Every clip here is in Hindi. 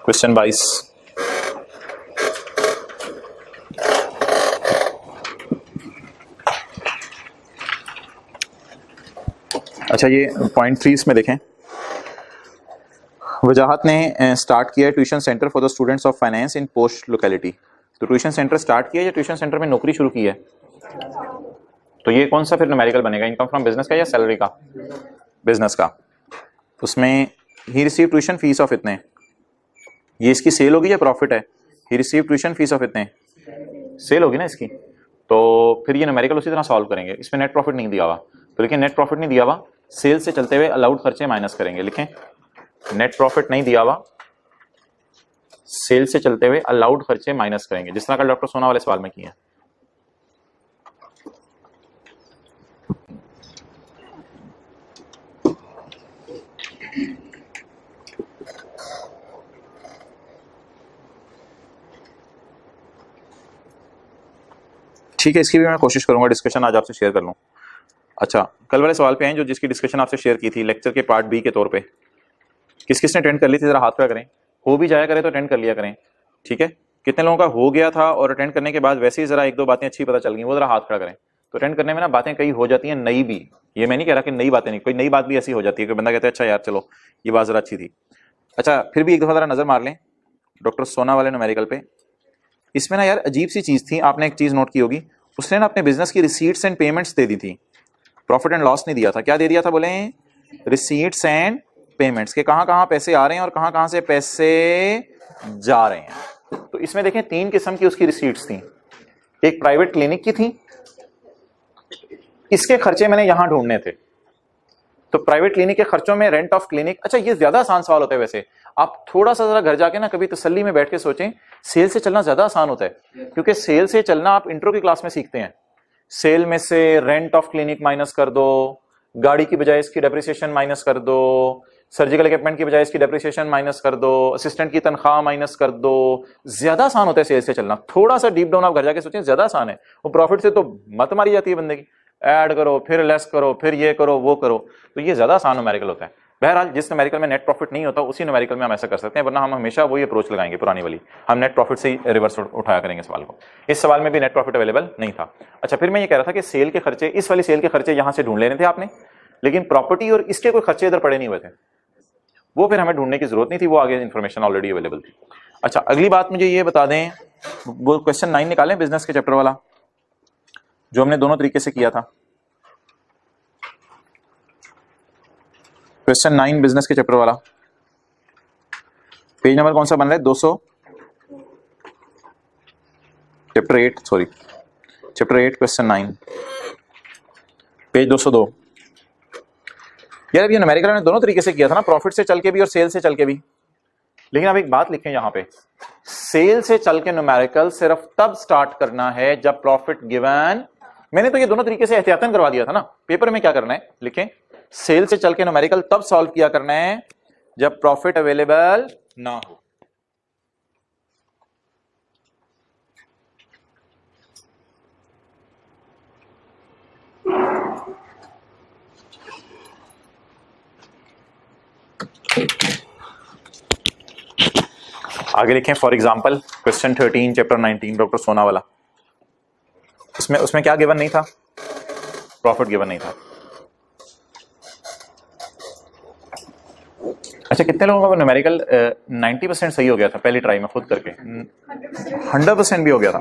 क्वेश्चन 22। अच्छा ये पॉइंट 3 इसमें देखें, वजाहत ने स्टार्ट किया tuition centre for the students of finance in post locality. तो ट्यूशन सेंटर स्टार्ट किया या ट्यूशन सेंटर में नौकरी शुरू की है? तो ये कौन सा फिर न्यूमेरिकल बनेगा, इनकम फ्रॉम बिजनेस का या सैलरी का? बिजनेस का। उसमें ही रिसीव ट्यूशन फीस ऑफ इतने, ये इसकी सेल होगी या प्रॉफिट है? ही रिसीव ट्यूशन फीस ऑफ इतने, सेल होगी ना इसकी। तो फिर ये न्यूमेरिकल उसी तरह सॉल्व करेंगे। इसमें नेट प्रॉफिट नहीं दिया हुआ, तो लेकिन नेट प्रॉफिट नहीं दिया हुआ, सेल से चलते हुए अलाउड खर्चे माइनस करेंगे। लिखें नेट प्रॉफिट नहीं दिया हुआ, सेल से चलते हुए अलाउड खर्चे माइनस करेंगे, जिस तरह का डॉक्टर सोना वाले सवाल में किया। ठीक है, इसकी भी मैं कोशिश करूंगा डिस्कशन आज आपसे शेयर कर लूं। अच्छा, कल वाले सवाल पे हैं जो जिसकी डिस्कशन आपसे शेयर की थी लेक्चर के पार्ट बी के तौर पे, किस किसने अटेंड कर ली थी? जरा हाथ खड़ा करें। हो भी जाया करे तो अटेंड कर लिया करें, ठीक है? कितने लोगों का हो गया था और अटेंड करने के बाद वैसे ही जरा एक दो बातें अच्छी पता चल गई, वो जरा हाथ खड़ा करें। तो अटेंड करने में ना बातें कई हो जाती हैं नई भी, ये मैं नहीं कह रहा कि नई बातें नहीं, कोई नई बात भी ऐसी हो जाती है कि बंदा कहता है अच्छा यार चलो ये बात जरा अच्छी थी। अच्छा फिर भी एक दफा जरा नजर मार लें डॉक्टर सोना वाले न्यूमेरिकल पे। इसमें ना यार अजीब सी चीज थी, आपने एक चीज नोट की होगी, उसने ना अपने बिजनेस की रिसीट्स एंड पेमेंट्स दे दी थी, प्रॉफिट एंड लॉस नहीं दिया था। क्या दे दिया था बोले? रिसीट्स एंड पेमेंट्स के, कहां कहां पैसे आ रहे हैं और कहां कहां से पैसे जा रहे हैं। तो इसमें देखें तीन किस्म की उसकी रिसीट्स थी। एक प्राइवेट क्लिनिक की थी, इसके खर्चे मैंने यहां ढूंढने थे, तो प्राइवेट क्लिनिक के खर्चों में रेंट ऑफ क्लिनिक। अच्छा ये ज्यादा आसान सवाल होता है वैसे, आप थोड़ा सा जरा घर जाके ना कभी तसल्ली में बैठ के सोचें, सेल से चलना ज्यादा आसान होता है, क्योंकि सेल से चलना आप इंट्रो की क्लास में सीखते हैं। सेल में से रेंट ऑफ क्लिनिक माइनस कर दो, गाड़ी की बजाय इसकी डेप्रिसिएशन माइनस कर दो, सर्जिकल इक्विपमेंट की बजाय इसकी डेप्रिसिएशन माइनस कर दो, असिस्टेंट की तनख्वाह माइनस कर दो। ज्यादा आसान होता है सेल से चलना, थोड़ा सा डीप डाउन आप घर जाके सोचें, ज्यादा आसान है। वो प्रॉफिट से तो मत मारी जाती है बंदे की, ऐड करो फिर लेस करो फिर ये करो वो करो, तो ये ज्यादा आसान न्यूमेरिकल होता है। बहरहाल जिस न्यूमेरिकल में नेट प्रॉफिट नहीं होता उसी न्यूमेरिकल में हम ऐसा कर सकते हैं, वरना हम हमेशा वही अप्रोच लगाएंगे पुरानी वाली, हम नेट प्रॉफिट से ही रिवर्स उठाया करेंगे सवाल को। इस सवाल में भी नेट प्रॉफिट अवेलेबल नहीं था। अच्छा फिर मैं ये कह रहा था कि सेल के खर्चे, इस वाली सेल के खर्चे यहां से ढूंढ लेने थे आपने, लेकिन प्रॉपर्टी और इसके कोई खर्चे इधर पड़े नहीं हुए थे, वो फिर हमें ढूंढने की जरूरत नहीं थी, वो आगे इन्फॉर्मेशन ऑलरेडी अवेलेबल थी। अच्छा अगली बात मुझे ये बता दें, वो क्वेश्चन 9 निकालें बिजनेस के चैप्टर वाला, जो हमने दोनों तरीके से किया था। क्वेश्चन 9 बिजनेस के चैप्टर वाला, पेज नंबर कौन सा बन रहा है? 200, chapter 8 sorry chapter 8 question 9 page 202। यार अब ये न्यूमेरिकल ने दोनों तरीके से किया था ना, प्रॉफिट से चल के भी और सेल से चल के भी। लेकिन अब एक बात लिखें यहां पे, सेल से चल के न्यूमेरिकल सिर्फ तब स्टार्ट करना है जब प्रॉफिट गिवन। मैंने तो ये दोनों तरीके से एहतियातन करवा दिया था ना, पेपर में क्या करना है लिखें, सेल से चल के न्यूमेरिकल तब सॉल्व किया करना है जब प्रॉफिट अवेलेबल ना हो। आगे लिखें for example question 13 chapter 19 doctor सोना वाला, उसमें क्या गिवन नहीं था? प्रॉफिट गिवन नहीं था। अच्छा कितने लोगों का न्यूमेरिकल 90% सही हो गया था पहली ट्राई में खुद करके? 100% भी हो गया था।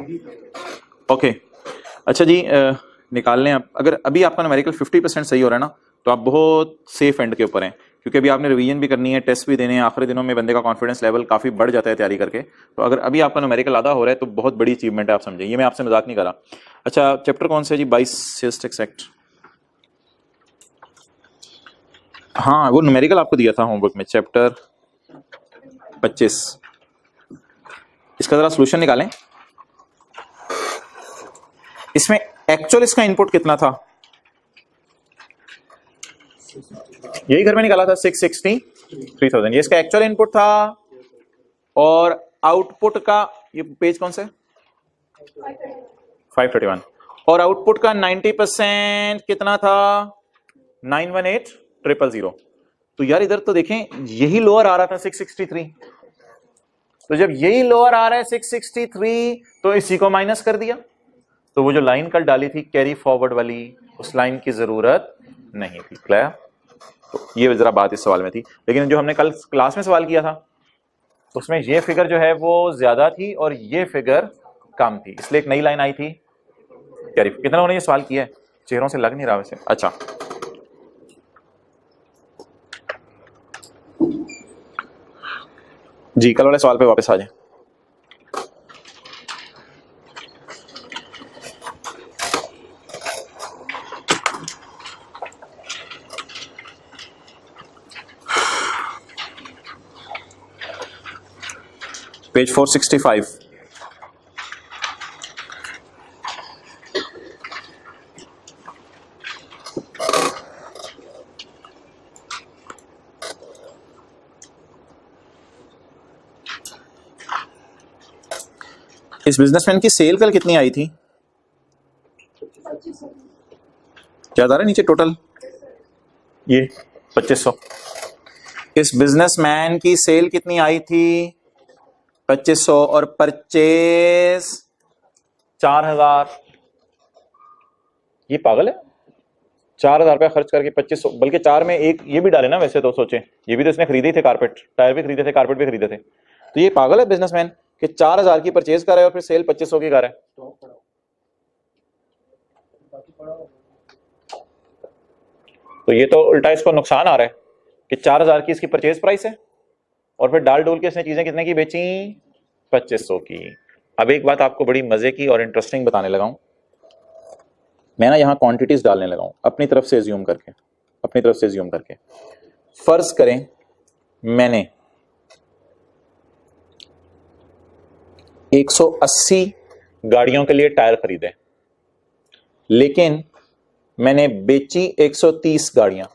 ओके अच्छा जी निकाल लें आप। अगर अभी आपका न्यूमेरिकल 50% सही हो रहा है ना, तो आप बहुत सेफ एंड के ऊपर हैं, क्योंकि अभी आपने रिवीजन भी करनी है, टेस्ट भी देने हैं, आखिरी दिनों में बंदे का कॉन्फिडेंस लेवल काफी बढ़ जाता है तैयारी करके। तो अगर अभी आपका न्यूमेरिकल आधा हो रहा है तो बहुत बड़ी अचीवमेंट है, आप समझे, ये मैं आपसे मजाक नहीं कर रहा। अच्छा चैप्टर कौन सा जी? 22 सेल्स टैक्स एक्ट। हाँ वो न्यूमेरिकल आपको दिया था होमवर्क में, चैप्टर 25। इसका जरा सोल्यूशन निकालें। इसमें एक्चुअल इसका इनपुट कितना था? यही घर में निकाला था 663,000, ये इसका एक्चुअल इनपुट था। और आउटपुट का, ये पेज कौन सा? 531। और आउटपुट का 90% कितना था? 918,000। तो यार इधर तो देखें यही लोअर आ रहा था 663, तो जब यही लोअर आ रहा है 663, तो इसी को माइनस कर दिया। तो वो जो लाइन कल डाली थी कैरी फॉरवर्ड वाली, उस लाइन की जरूरत नहीं थी। क्लियर? तो ये जरा बात इस सवाल में थी। लेकिन जो हमने कल क्लास में सवाल किया था उसमें ये फिगर जो है वो ज्यादा थी और ये फिगर कम थी, इसलिए एक नई लाइन आई थी कैरी। कितना लोगों ने ये सवाल किया है? चेहरों से लग नहीं रहा वैसे। अच्छा, जी कल वाले सवाल पे वापस आ जाए। पेज 465। इस बिजनेसमैन की सेल कल कितनी आई थी? क्या था नीचे टोटल? ये 2500। इस बिजनेसमैन की सेल कितनी आई थी? 2500 और परचेज 4000। ये पागल है, 4000 रुपया खर्च करके 2500, बल्कि 4 में एक ये भी डाले ना। वैसे तो सोचे ये भी तो इसने खरीदे थे, कारपेट टायर भी खरीदे थे, कारपेट भी खरीदे थे। तो ये पागल है बिजनेसमैन कि 4000 की परचेज कर रहा है और फिर सेल 2500 की कर रहा है। तो ये तो उल्टा इसको नुकसान आ रहा है कि 4000 की इसकी परचेज प्राइस है और फिर डाल डोल के इसने चीजें कितने की बेची? 2500 की। अब एक बात आपको बड़ी मजे की और इंटरेस्टिंग बताने लगा हूं। मैं ना यहां क्वांटिटीज डालने लगा हूं अपनी तरफ से एज्यूम करके। फर्ज करें मैंने 180 गाड़ियों के लिए टायर खरीदे, लेकिन मैंने बेची 130 गाड़ियां।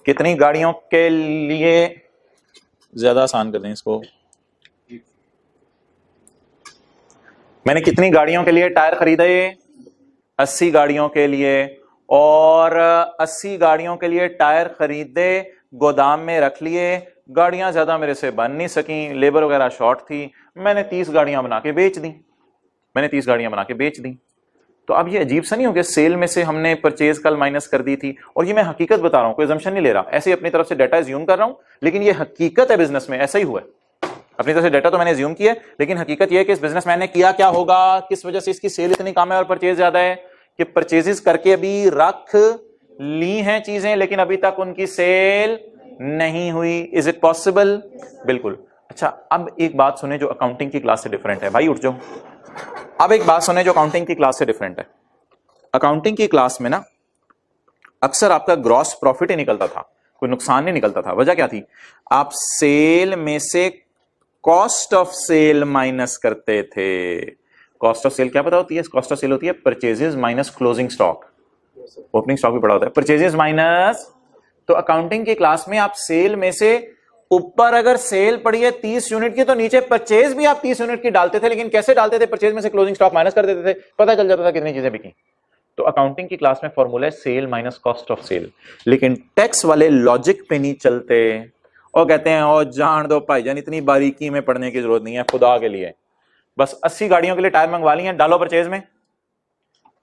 कितनी गाड़ियों के लिए? ज्यादा आसान कर दें इसको। मैंने कितनी गाड़ियों के लिए टायर खरीदे? 80 गाड़ियों के लिए। और 80 गाड़ियों के लिए टायर खरीदे, गोदाम में रख लिए। गाड़ियां ज्यादा मेरे से बन नहीं सकी, लेबर वगैरह शॉर्ट थी। मैंने 30 गाड़ियां बना के बेच दी। तो अब ये अजीब सा नहीं हो गया? सेल में से हमने परचेज कल माइनस कर दी थी, और ये मैं हकीकत बता रहा हूं, कोई assumption नहीं ले रहा, ऐसे ही अपनी तरफ से डाटा एज्यूम कर रहा हूं, लेकिन ये हकीकत है बिजनेस में ऐसा ही हुआ है। अपनी तरफ से डाटा तो मैंने एज्यूम किया, लेकिन हकीकत यह है कि इस बिजनेसमैन ने किया क्या होगा, किस वजह से इसकी सेल इतनी कम है और परचेज ज्यादा है, कि परचेजेस करके अभी रख ली हैं चीजें, लेकिन अभी तक उनकी सेल नहीं हुई। Is it possible? बिल्कुल। अच्छा, अब एक बात सुने जो अकाउंटिंग की क्लास से डिफरेंट है। भाई उठ जाओ। अब एक बात सुने जो अकाउंटिंग की क्लास से डिफरेंट है। अकाउंटिंग की क्लास में ना अक्सर आपका ग्रॉस प्रॉफिट ही निकलता था, कोई नुकसान नहीं निकलता था। वजह क्या थी? आप सेल में से कॉस्ट ऑफ सेल माइनस करते थे। कॉस्ट ऑफ सेल क्या पता होती है? कॉस्ट ऑफ सेल होती है purchases minus closing stock. Opening stock भी पड़ा होता है, परचेजेस माइनस। तो अकाउंटिंग की क्लास में आप सेल में से ऊपर अगर सेल पड़ी है 30 यूनिट की, तो नीचे परचेज भी आप 30 यूनिट की डालते थे। लेकिन कैसे डालते थे? परचेज में से क्लोजिंग स्टॉक माइनस कर देते थे, पता चल जाता था कितनी चीजें बिकी। तो अकाउंटिंग की क्लास में फॉर्मूला है sale minus cost of sale. लेकिन टैक्स वाले लॉजिक पे नहीं चलते और कहते हैं और जान दो भाईजान, इतनी बारीकी में पढ़ने की जरूरत नहीं है, खुदा के लिए बस 80 गाड़ियों के लिए टायर मंगवा लिए हैं, डालो परचेज में।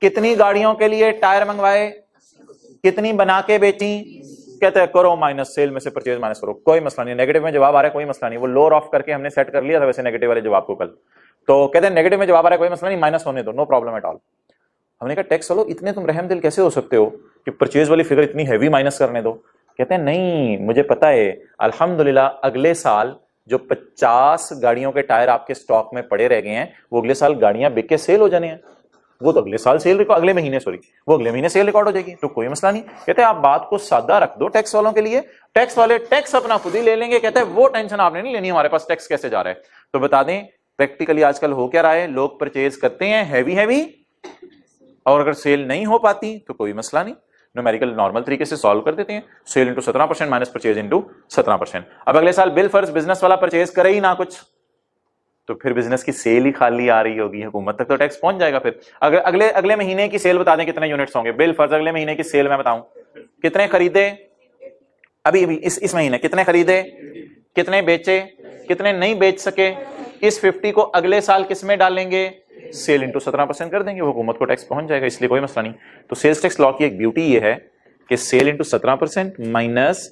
कितनी गाड़ियों के लिए टायर मंगवाए, कितनी बना के बेची? कहते हैं करो माइनस, सेल में से परचेज माइनस करो, कोई मसला नहीं। नेगेटिव में जवाब आ रहा है, कोई मसला नहीं। वो लोअर ऑफ करके हमने सेट कर लिया था वैसे नेगेटिव वाले जवाब को कल। तो कहते हैं नेगेटिव में जवाब आ रहा है, कोई मसला नहीं, माइनस होने दो, नो प्रॉब्लम एट ऑल। हमने कहा टैक्स वालों इतने तुम रहम दिल कैसे हो सकते हो कि परचेज वाली फिगर इतनी हैवी माइनस करने दो? कहते हैं नहीं, मुझे पता है, अल्हम्दुलिल्लाह अगले साल जो 50 गाड़ियों के टायर आपके स्टॉक में पड़े रह गए हैं, वो अगले साल गाड़ियां बिक के सेल हो जाने हैं। वो तो अगले साल सेल रिकॉर्ड, अगले महीने वो अगले महीने सेल रिकॉर्ड हो जाएगी, तो कोई मसला नहीं। कहते हैं आप बात को सादा रख दो टैक्स वालों के लिए, टैक्स वाले टैक्स अपना खुद ही ले लेंगे। कहते हैं वो टेंशन आपने नहीं लेनी, हमारे पास टैक्स कैसे जा रहा है। तो बता दें प्रैक्टिकली आजकल हो क्या रहा है, लोग परचेज करते हैं हैवी, और अगर सेल नहीं हो पाती तो कोई मसला नहीं, न्यूमेरिकल नॉर्मल तरीके से सॉल्व कर देते हैं। Sale into 17% minus purchase into 17%। अब अगले साल बिल फर्ज बिजनेस वाला परचेज करे ही ना कुछ, तो फिर बिजनेस की सेल ही खाली आ रही होगी, हुकूमत तक तो टैक्स पहुंच जाएगा। फिर अगर अगले महीने की सेल बता दें कितने यूनिट्स होंगे, बिल फर्ज अगले महीने की सेल मैं बताऊं कितने खरीदे, अभी इस महीने कितने खरीदे, कितने बेचे, कितने नहीं बेच सके, इस 50 को अगले साल किस में डालेंगे, सेल इंटू 17% कर देंगे, वो हुकूमत को टैक्स पहुंच जाएगा, इसलिए कोई मसला नहीं। तो सेल्स टैक्स लॉ की एक ब्यूटी ये है कि sale into 17% minus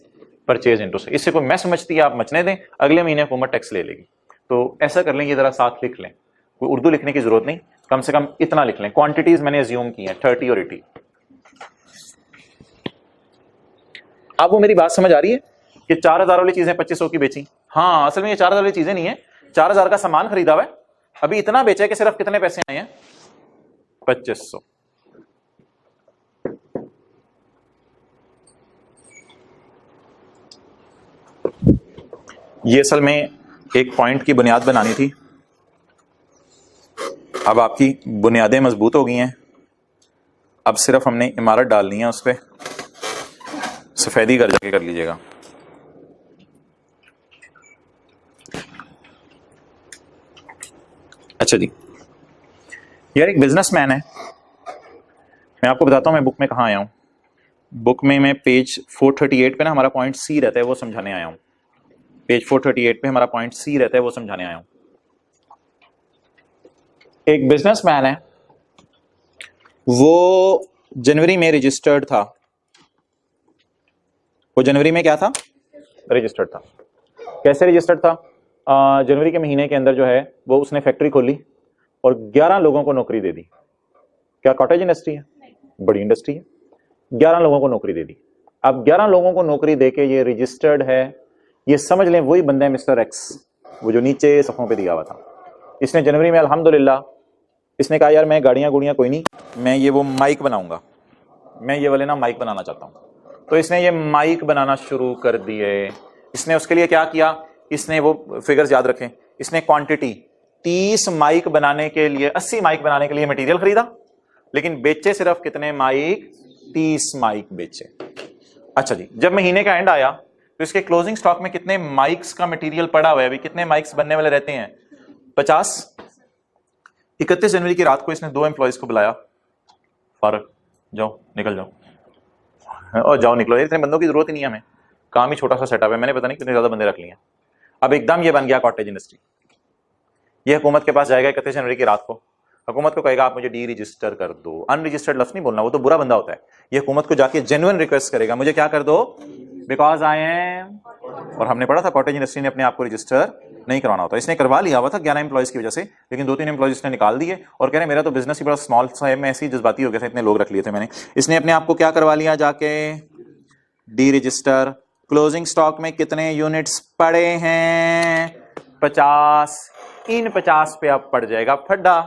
purchase into, इससे कोई मैं समझती है आप मचने दें, अगले महीने हुकूमत टैक्स ले लेगी। तो ऐसा कर लें, ये जरा साथ लिख लें, कोई उर्दू लिखने की जरूरत नहीं, कम से कम इतना लिख लें। क्वांटिटीज मैंने अज्यूम की हैं 30 और 80। अब वो मेरी बात समझ आ रही है कि 4000 वाली चीजें 2500 की बेची। हाँ, असल में ये 4000 वाली चीजें नहीं है, 4000 का सामान खरीदा हुआ है, अभी इतना बेचा है कि सिर्फ कितने पैसे आए हैं, 2500। ये असल में एक पॉइंट की बुनियाद बनानी थी। अब आपकी बुनियादें मजबूत हो गई हैं, अब सिर्फ हमने इमारत डालनी है, उस पर सफेदी कर जाके कर लीजिएगा। अच्छा जी, यार एक बिजनेसमैन है, मैं आपको बताता हूं मैं बुक में कहां आया हूं। बुक में मैं पेज 438 पे ना हमारा पॉइंट सी रहता है, वो समझाने आया हूं। पेज 438 पे हमारा पॉइंट सी रहता है, वो समझाने आया हूं। एक बिजनेसमैन है, वो जनवरी में रजिस्टर्ड था। वो जनवरी में क्या था, रजिस्टर्ड था। कैसे रजिस्टर्ड था, जनवरी के महीने के अंदर जो है वो उसने फैक्ट्री खोली और 11 लोगों को नौकरी दे दी। क्या कॉटेज इंडस्ट्री है, बड़ी इंडस्ट्री है, 11 लोगों को नौकरी दे दी। अब 11 लोगों को नौकरी देके ये रजिस्टर्ड है, ये समझ लें वही बंदा है मिस्टर एक्स, वो जो नीचे सफ़ों पे दिया हुआ था। इसने जनवरी में अल्हम्दुलिल्लाह इसने कहा यार मैं गाड़ियां गुड़ियां कोई नहीं, मैं ये वो माइक बनाऊंगा, मैं ये वाले ना माइक बनाना चाहता हूं। तो इसने ये माइक बनाना शुरू कर दिए। इसने उसके लिए क्या किया, इसने वो फिगर्स याद रखें, इसने क्वांटिटी 30 माइक बनाने के लिए, 80 माइक बनाने के लिए मटेरियल खरीदा, लेकिन बेचे सिर्फ कितने माइक, 30 माइक बेचे। अच्छा जी, जब महीने का एंड आया तो इसके क्लोजिंग स्टॉक में कितने माइक्स का मटेरियल पड़ा हुआ है, अभी कितने माइक्स बनने वाले रहते हैं, 50। 31 जनवरी की रात को इसने 2 एम्प्लॉयज को बुलाया, फारूक जाओ निकल जाओ, और जाओ निकलो, इतने बंदों की जरूरत ही नहीं है हमें, काम ही छोटा सा सेटअप है, मैंने पता नहीं कितने ज्यादा बंदे रख लिए। अब एकदम ये बन गया कॉटेज इंडस्ट्री। ये हुकूमत के पास जाएगा 31 जनवरी की रात को, हुकूमत को कहेगा आप मुझे डी रजिस्टर कर दो। अनरजिस्टर्ड लफ्ज नहीं बोलना, वो तो बुरा बंदा होता है। ये हुकूमत को जाके जेन्युइन रिक्वेस्ट करेगा, मुझे क्या कर दो, बिकॉज आई एम, और हमने पढ़ा था कॉटेज इंडस्ट्री ने अपने आप को रजिस्टर नहीं करवाना होता। इसने करवा लिया हुआ था 11 एम्प्लॉयज की वजह से, लेकिन 2-3 एम्प्लॉयज इसने निकाल दिए और कह रहे मेरा तो बिजनेस ही बड़ा स्मॉल सा है, मैं ऐसे ही जज्बाती हो गया था, इतने लोग रख लिए थे मैंने। इसने अपने आप को क्या करवा लिया, जाके डी रजिस्टर। क्लोजिंग स्टॉक में कितने यूनिट्स पड़े हैं, 50। इन 50 पे अब पड़ जाएगा फड्डा।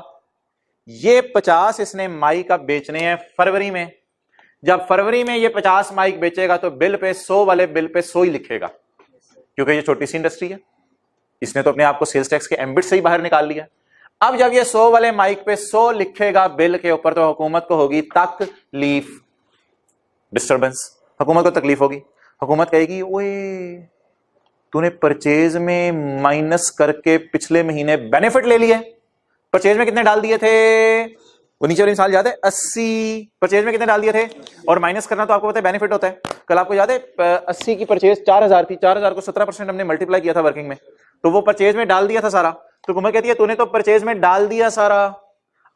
ये 50 इसने माइक अब बेचने हैं फरवरी में। जब फरवरी में ये 50 माइक बेचेगा तो बिल पे 100 वाले बिल पे 100 ही लिखेगा, क्योंकि ये छोटी सी इंडस्ट्री है, इसने तो अपने आप को सेल्स टैक्स के एम्बिट से ही बाहर निकाल लिया। अब जब ये 100 वाले माइक पे 100 लिखेगा बिल के ऊपर, तो हुकूमत को होगी तकलीफ, डिस्टर्बेंस, हुकूमत को तकलीफ होगी। हुकूमत कहेगी ओए तूने परचेज में माइनस करके पिछले महीने बेनिफिट ले लिए। परचेज में कितने डाल दिए थे, वो नीचे वाली साल याद है 80, परचेज में कितने डाल दिए थे, और माइनस करना तो आपको पता है बेनिफिट होता है। कल आपको याद है 80 की परचेज 4000 थी, 4000 को 17% हमने मल्टीप्लाई किया था वर्किंग में, तो वो परचेज में डाल दिया था सारा। तो हुकूमत कहती है तूने तो परचेज में डाल दिया सारा,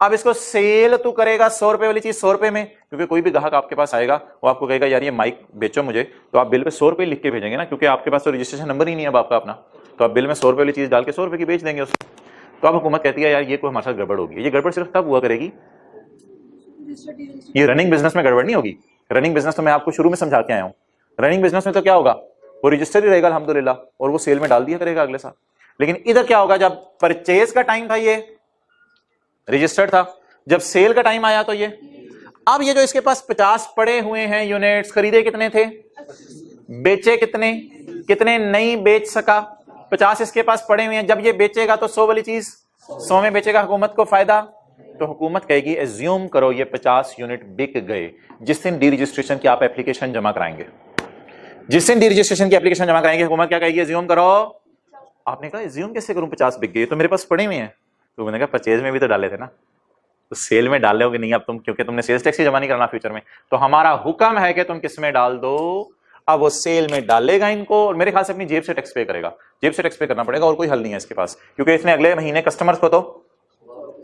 अब इसको सेल तू करेगा 100 रुपए वाली चीज 100 रुपए में, क्योंकि कोई भी ग्राहक आपके पास आएगा वो आपको कहेगा यार ये माइक बेचो मुझे, तो आप बिल पे 100 रुपए लिख के भेजेंगे ना, क्योंकि आपके पास तो रजिस्ट्रेशन नंबर ही नहीं है अब आपका अपना, तो आप बिल में 100 रुपए वाली चीज डाल के 100 रुपए की बेच देंगे उसको। तो अब हुकूमत कहती है यार ये कोई हमारे साथ गड़बड़ होगी। ये गड़बड़ सिर्फ तब हुआ करेगी, ये रनिंग बिजनेस में गड़बड़ नहीं होगी। रनिंग बिजनेस तो मैं आपको शुरू में समझा के आया हूं, रनिंग बिजनेस में तो क्या होगा, वो रजिस्टर ही रहेगा अल्हम्दुलिल्लाह, और वो सेल में डाल दिया करेगा अगले साल। लेकिन इधर क्या होगा, जब परचेज का टाइम था ये रजिस्टर्ड था, जब सेल का टाइम आया तो ये, अब ये जो इसके पास 50 पड़े हुए हैं यूनिट्स, खरीदे कितने थे, बेचे कितने, कितने नहीं बेच सका, 50 इसके पास पड़े हुए हैं। जब ये बेचेगा तो 100 वाली चीज 100 में बेचेगा, हुकूमत को फायदा। तो हुकूमत कहेगी एज्यूम करो ये 50 यूनिट बिक गए, जिस दिन डी रजिस्ट्रेशन की आप एप्लीकेशन जमा कराएंगे, जिस दिन डी रजिस्ट्रेशन की एप्लीकेशन जमा कराएंगे, हुकूमत क्या कहेगी, एज्यूम करो। आपने कहा एज्यूम कैसे करूं, 50 बिक गए तो मेरे पास पड़े हुए हैं, तो मैंने कहा परचेज में भी तो डाले थे ना, तो सेल में डाल लोगे नहीं अब तुम, क्योंकि तुमने सेल्स टैक्स ही जमा नहीं करना फ्यूचर में, तो हमारा हुक्म है कि तुम किस में डाल दो। अब वो सेल में डालेगा इनको, और मेरे ख्याल से अपनी जेब से टैक्स पे करेगा। जेब से टैक्स पे करना पड़ेगा और कोई हल नहीं है इसके पास, क्योंकि इसने अगले महीने कस्टमर्स को तो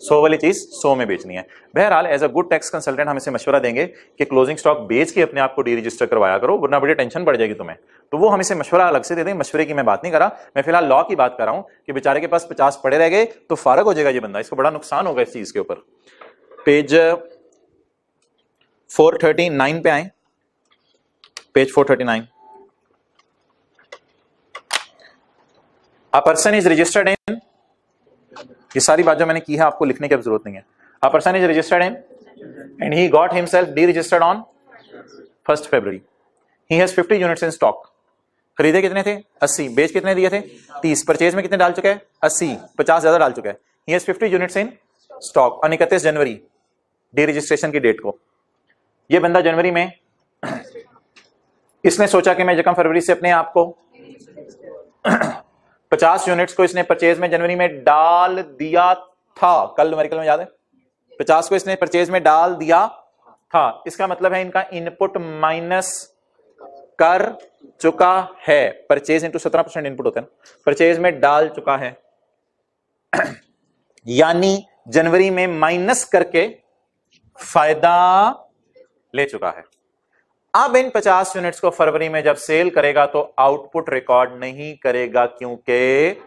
100 वाली चीज 100 में बेचनी है। बहरहाल as a good tax consultant हम इसे मशवरा देंगे कि क्लोजिंग स्टॉक बेच के अपने आप को डी रजिस्टर करवाया करो, वरना बड़ी टेंशन पड़ जाएगी तुम्हें। तो वो हम इसे मशवरा अलग से दे दें, मशवरे की मैं बात नहीं कर रहा, मैं फिलहाल लॉ की बात कर रहा हूं कि बेचारे के पास 50 पड़े रह गए तो फारग हो जाएगा ये बंदा, इसको बड़ा नुकसान होगा इस चीज के ऊपर। पेज 439 पे आए, page 439। A person is registered in, ये सारी बात जो मैंने की है आपको लिखने की अब जरूरत नहीं है। A person is registered in and he got himself D registered on 1 February. He has 50 units in stock. खरीदे कितने थे? 80। बेच कितने दिए थे? 30। परचेज में कितने डाल चुका है? 80। 50 ज्यादा डाल चुका है। He has 50 units in stock on 31 January, D registration की डेट को। ये बंदा जनवरी में इसने सोचा कि मैं 1 फरवरी से अपने आप को 50 यूनिट्स को इसने परचेज में जनवरी में डाल दिया था। कल न्यूमेरिकल में याद है, 50 को इसने परचेज में डाल दिया था। इसका मतलब है इनका इनपुट माइनस कर चुका है। परचेज इंटू 17% इनपुट होता है ना, परचेज में डाल चुका है यानी जनवरी में माइनस करके फायदा ले चुका है। अब इन 50 यूनिट्स को फरवरी में जब सेल करेगा तो आउटपुट रिकॉर्ड नहीं करेगा, क्योंकि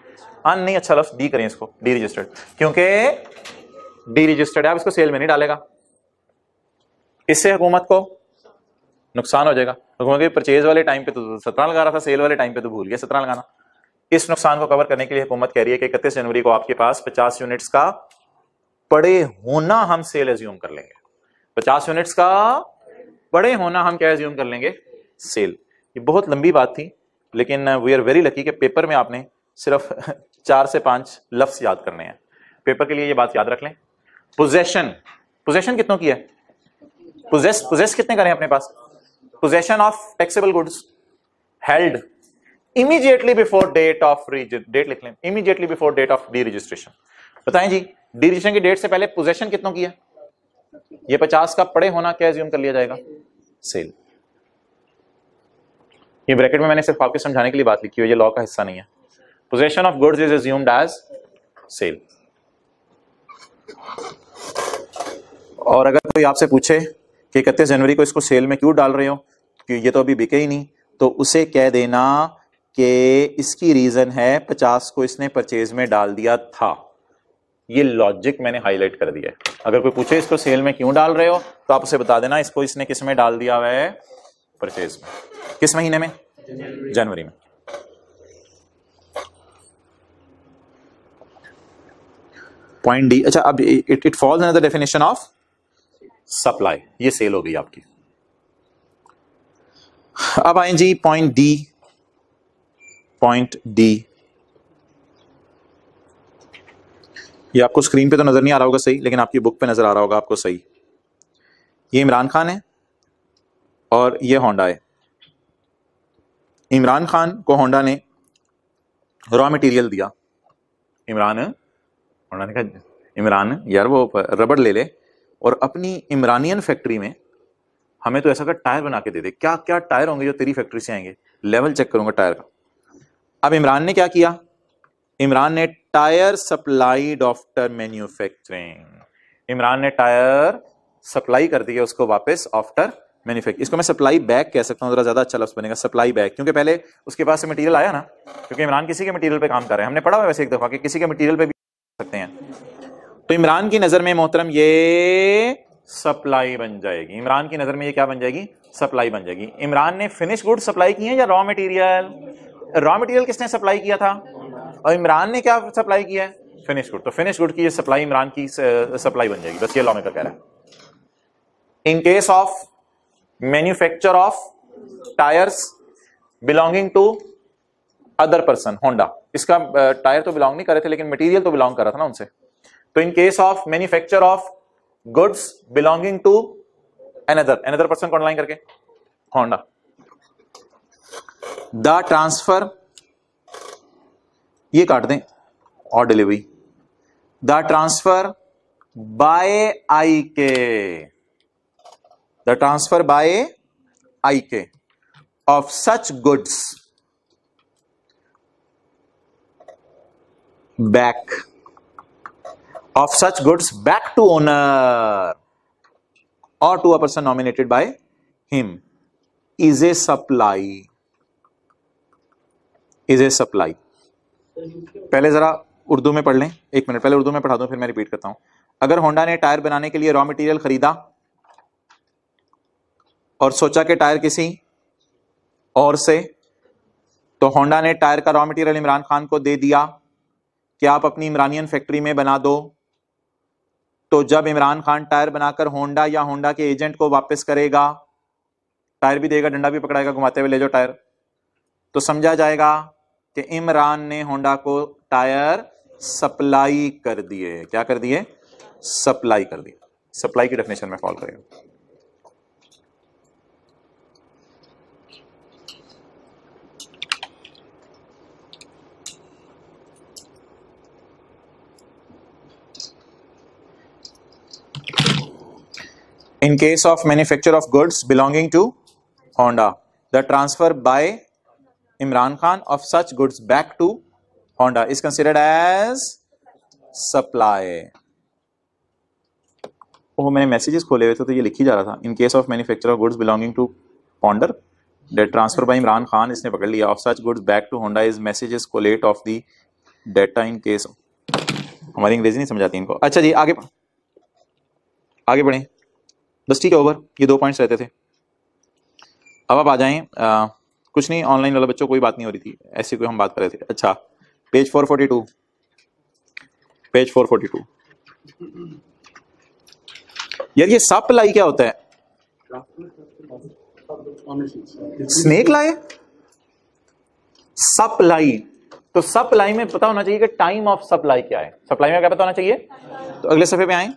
नहीं अच्छा लफ्ज डी करें इसको, डी रजिस्टर्ड, क्योंकि डी रजिस्टर्ड है। अब इसको सेल में नहीं डालेगा, इससे हुकूमत को नुकसान हो जाएगा। हुकूमत के परचेज वाले टाइम पे तो 17 लगा रहा था, सेल वाले टाइम पे तो भूल गया 17 लगाना। इस नुकसान को कवर करने के लिए हुकूमत कह रही है कि 31 जनवरी को आपके पास 50 यूनिट्स का पड़े होना हम सेल एज्यूम कर लेंगे। 50 यूनिट्स का बड़े होना हम क्या एज्यूम कर लेंगे? सेल। ये बहुत लंबी बात थी, लेकिन वी आर वेरी लकी कि पेपर में आपने सिर्फ 4 से 5 लफ्ज याद करने हैं। पेपर के लिए ये बात याद रख लें। पोजेशन, पोजेशन कितनों की है? पोजेस कितने करें अपने पास? Possession of taxable goods held immediately before date of date लिख लें, immediately before date of deregistration. बताएं जी, डी रजिस्ट्रेशन की डेट से पहले पोजेशन कितनों की है? ये 50 का पड़े होना क्या एज्यूम कर लिया जाएगा? सेल। ये ब्रैकेट में मैंने सिर्फ आपको समझाने के लिए बात लिखी हुई है, ये लॉ का हिस्सा नहीं है। Possession of goods is assumed as sale. और अगर कोई आपसे पूछे कि 31 जनवरी को इसको सेल में क्यों डाल रहे हो, क्योंकि ये तो अभी बिके ही नहीं, तो उसे कह देना कि इसकी रीजन है 50 को इसने परचेज में डाल दिया था। ये लॉजिक मैंने हाईलाइट कर दिया है। अगर कोई पूछे इसको सेल में क्यों डाल रहे हो, तो आप उसे बता देना इसको इसने किस में डाल दिया हुआ है? परचेज में। किस महीने में? जनवरी में। Point D. अच्छा, अब it falls under the definition of supply. ये सेल हो गई आपकी। अब आए जी पॉइंट डी। पॉइंट डी ये आपको स्क्रीन पे तो नजर नहीं आ रहा होगा सही, लेकिन आपकी बुक पे नजर आ रहा होगा आपको सही। ये इमरान खान है और ये होंडा है। इमरान खान को होंडा ने रॉ मटेरियल दिया। होंडा ने कहा इमरान यार वो रबड़ ले ले और अपनी इमरानियन फैक्ट्री में हमें तो ऐसा का टायर बना के दे दे। क्या क्या टायर होंगे जो तेरी फैक्ट्री से आएंगे, लेवल चेक करूंगा टायर का। अब इमरान ने क्या किया? इमरान ने tyre supplied after manufacturing. Imran ने टायर सप्लाई कर दिया उसको वापस आफ्टर मैन्युफैक्चरिंग। इसको मैं सप्लाई बैक कह सकता हूं, जरा ज्यादा अच्छा लफ्ज बनेगा सप्लाई बैक, क्योंकि पहले उसके पास से मटेरियल आया ना, क्योंकि इमरान किसी के मटेरियल पे काम कर रहे हैं। हमने पढ़ा हुआ वैसे एक दफा कि किसी के मटेरियल पे भी सकते हैं। तो इमरान की नजर में मोहतरम ये सप्लाई बन जाएगी। इमरान की नजर में ये क्या बन जाएगी? सप्लाई बन जाएगी। इमरान ने फिनिश गुड सप्लाई किए हैं या रॉ मटेरियल? रॉ मटेरियल किसने सप्लाई किया था और इमरान ने क्या सप्लाई किया है? Finish good. तो फिनिश गुड की ये सप्लाई इमरान की सप्लाई बन जाएगी। बस ये लॉ मेकर कह रहा है। In case of manufacture of tyres belonging to other person, Honda, इसका टायर तो बिलोंग नहीं कर रहे थे लेकिन मटेरियल तो बिलोंग कर रहा था ना उनसे। तो in case of manufacture of goods belonging to another person को अंडरलाइन करके होंडा, द ट्रांसफर, ये काट दें, और डिलीवरी, द ट्रांसफर बाय आई के, द ट्रांसफर बाय आई के of such goods back of such goods back to owner or to a person nominated by him is a supply. is a supply. पहले जरा उर्दू में पढ़ लें, एक मिनट पहले उर्दू में पढ़ा दूं फिर मैं रिपीट करता हूं. अगर होंडा ने टायर बनाने के लिए रॉ मटेरियल खरीदा और सोचा कि टायर किसी और से, तो होंडा ने टायर का रॉ मटेरियल इमरान खान को दे दिया कि आप अपनी इमरानियन फैक्ट्री में बना दो. तो जब इमरान खान टायर बनाकर होंडा या होंडा के एजेंट को वापस करेगा, टायर भी देगा, डंडा भी पकड़ाएगा, घुमाते हुए ले जाओ टायर, तो समझा जाएगा कि इमरान ने होंडा को टायर सप्लाई कर दिए. क्या कर दिए? सप्लाई कर दिए. सप्लाई की डेफिनेशन में फॉलो करेगा. In case of manufacture of goods belonging to Honda, the transfer by Imran Khan of such goods back to Honda is considered as supply. ओह, मैंने मैसेजेस खोले हुए थे तो ये लिखी जा रहा था. In case of manufacture of goods belonging to Honda, the transfer by Imran Khan, इसने पकड़ लिया, of such goods back to Honda is messages collate of the data in case. हमारी अंग्रेजी नहीं समझ आती इनको. अच्छा जी, आगे बढ़े. बस ठीक है, ओवर. ये 2 पॉइंट्स रहते थे. अब आप आ जाएं. कुछ नहीं, ऑनलाइन वाला बच्चों कोई बात नहीं हो रही थी, ऐसी कोई हम बात कर रहे थे. अच्छा, पेज 442. पेज 442. यार ये सप्लाई क्या होता है? स्नेक लाए सप्लाई. तो सप्लाई में पता होना चाहिए कि टाइम ऑफ सप्लाई क्या है. सप्लाई में क्या पता होना चाहिए? तो अगले सफे पे आए,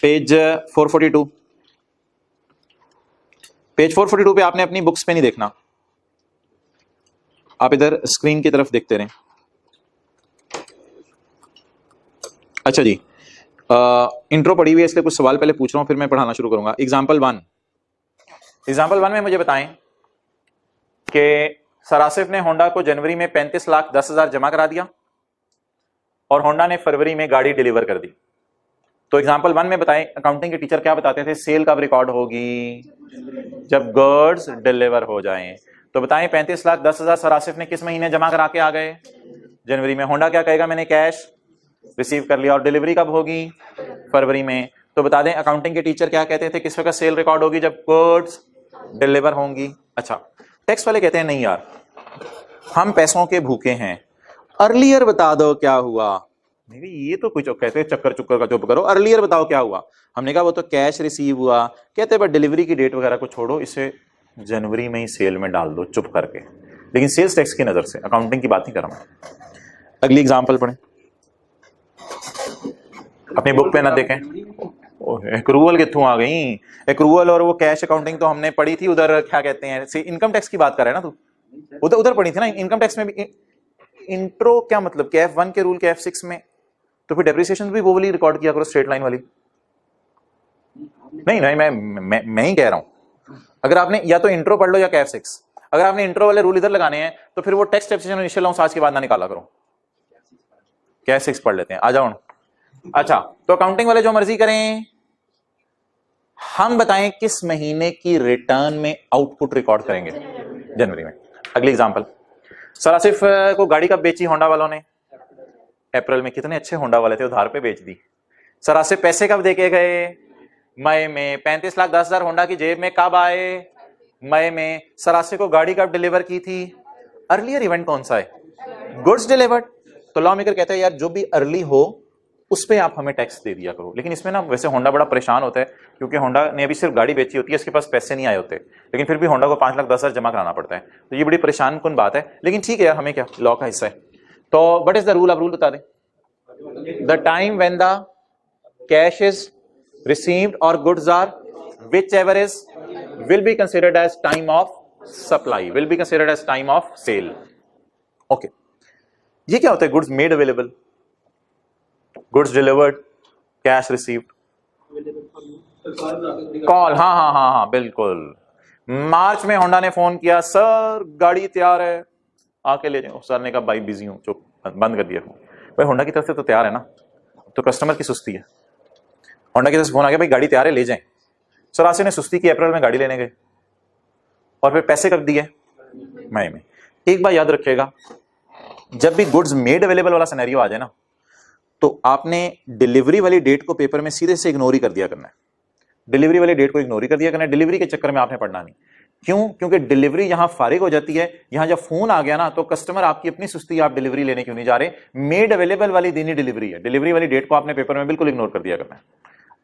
पेज 442. पेज 442 पे आपने अपनी बुक्स पे नहीं देखना, आप इधर स्क्रीन की तरफ देखते रहें. अच्छा जी, इंट्रो पढ़ी हुई है, इसलिए कुछ सवाल पहले पूछ रहा हूं, फिर मैं पढ़ाना शुरू करूंगा. एग्जाम्पल 1 में मुझे बताएं कि सर आसिफ ने होंडा को जनवरी में 35,10,000 जमा करा दिया और होंडा ने फरवरी में गाड़ी डिलीवर कर दी. तो एग्जाम्पल 1 में बताएं, अकाउंटिंग के टीचर क्या बताते थे? सेल कब रिकॉर्ड होगी? जब गुड्स डिलीवर हो जाएं. तो बताएं 35,10,000 सर आसिफ ने किस महीने जमा करा के आ गए? जनवरी में. होंडा क्या कहेगा? मैंने कैश रिसीव कर लिया. और डिलीवरी कब होगी? फरवरी में. तो बता दें अकाउंटिंग के टीचर क्या कहते थे? किस वक्त सेल रिकॉर्ड होगी? जब गुड्स डिलीवर होंगी. अच्छा, टैक्स वाले कहते हैं नहीं यार, हम पैसों के भूखे हैं, अर्लियर बता दो क्या हुआ. ये तो कुछ कहते हैं चक्कर चुक्कर का, चुप करो, अर्लियर बताओ क्या हुआ. हमने कहा वो तो कैश रिसीव हुआ. कहते बट डिलीवरी की डेट वगैरह को छोड़ो, इसे जनवरी में ही सेल में डाल दो चुप करके. लेकिन सेल्स टैक्स की नजर से, अकाउंटिंग की बात नहीं कर रहा मैं. अगली एग्जांपल पढ़ें, अपनी बुक पे ना देखें. एक्रूवल कित्थों आ गई? एक्रूवल और वो कैश अकाउंटिंग तो हमने पढ़ी थी उधर, क्या कहते हैं, इनकम टैक्स की बात कर रहा है ना तू? उधर पढ़ी थी ना इनकम टैक्स में भी. इंट्रो क्या मतलब कि F1 के रूल के F6 में, तो फिर डेप्रिसिएशन भी वो वाली रिकॉर्ड किया करो, स्ट्रेट लाइन वाली. नहीं मैं ही कह रहा हूं, अगर आपने या तो इंट्रो पढ़ लो या F6. अगर आपने इंट्रो वाले रूल इधर लगाने हैं तो फिर वो टेक्स्ट डेप्रिसिएशन इनिशियल लॉस आज के बाद ना निकाला करो. F6 पढ़ लेते हैं, आ जाओ. अच्छा, तो अकाउंटिंग वाले जो मर्जी करें, हम बताएं किस महीने की रिटर्न में आउटपुट रिकॉर्ड करेंगे? जनवरी में. अगली एग्जांपल, सर आसिफ को गाड़ी कब बेची होंडा वालों ने? अप्रैल में. कितने अच्छे होंडा वाले थे, उधार पे बेच दी. सर आसिफ पैसे कब देके गए? मई में. 35,10,000 होंडा की जेब में कब आए? मई में. सर आसिफ को गाड़ी कब डिलीवर की थी? अर्लियर इवेंट कौन सा है? Goods delivered. तो लॉ मेकर कहते हैं यार जो भी अर्ली हो उस पर आप हमें टैक्स दे दिया करो. लेकिन इसमें ना वैसे होंडा बड़ा परेशान होता है, क्योंकि होंडा ने अभी सिर्फ गाड़ी बेची होती है, इसके पास पैसे नहीं आए होते, लेकिन फिर भी होंडा को 5,10,000 जमा कराना पड़ता है. तो ये बड़ी परेशान कुन बात है. लेकिन ठीक है यार, हमें क्या, लॉ का हिस्सा है. तो व्हाट इज द रूल? आप रूल बता दें. The time when the cash is received और goods are whichever is will be considered as time of supply, will be considered as time of sale. Okay, ये क्या होता है? Goods made available, goods delivered, cash received, call. हाँ बिल्कुल. मार्च में होंडा ने फोन किया, सर गाड़ी तैयार है, आके ले जाओ। सर ने कहा भाई बिजी हूँ, चुप, बंद कर दिया फोन। भाई होंडा की तरफ से तो तैयार है ना, तो कस्टमर की सुस्ती है। होंडा की तरफ से फोन आ गया भाई गाड़ी तैयार है ले जाएं। सर आसिफ ने सुस्ती की, अप्रैल में गाड़ी लेने गए और फिर पैसे कर दिए मई में। एक बात याद रखिएगा, जब भी गुड्स मेड अवेलेबल वाला सिनेरियो आ जाए ना, तो आपने डिलीवरी वाली डेट को पेपर में सीधे से इग्नोर ही कर दिया करना है। डिलीवरी वाली डेट को इग्नोर ही कर दिया करना है। डिलीवरी के चक्कर में आपने पढ़ना नहीं। क्यों? क्योंकि डिलीवरी यहां फारिग हो जाती है। यहां जब फोन आ गया ना, तो कस्टमर आपकी अपनी सुस्ती, आप डिलीवरी लेने क्यों नहीं जा रहे? मेड अवेलेबल वाली दिन ही डिलीवरी है। डिलीवरी वाली डेट को आपने पेपर में बिल्कुल इग्नोर कर दिया करना है।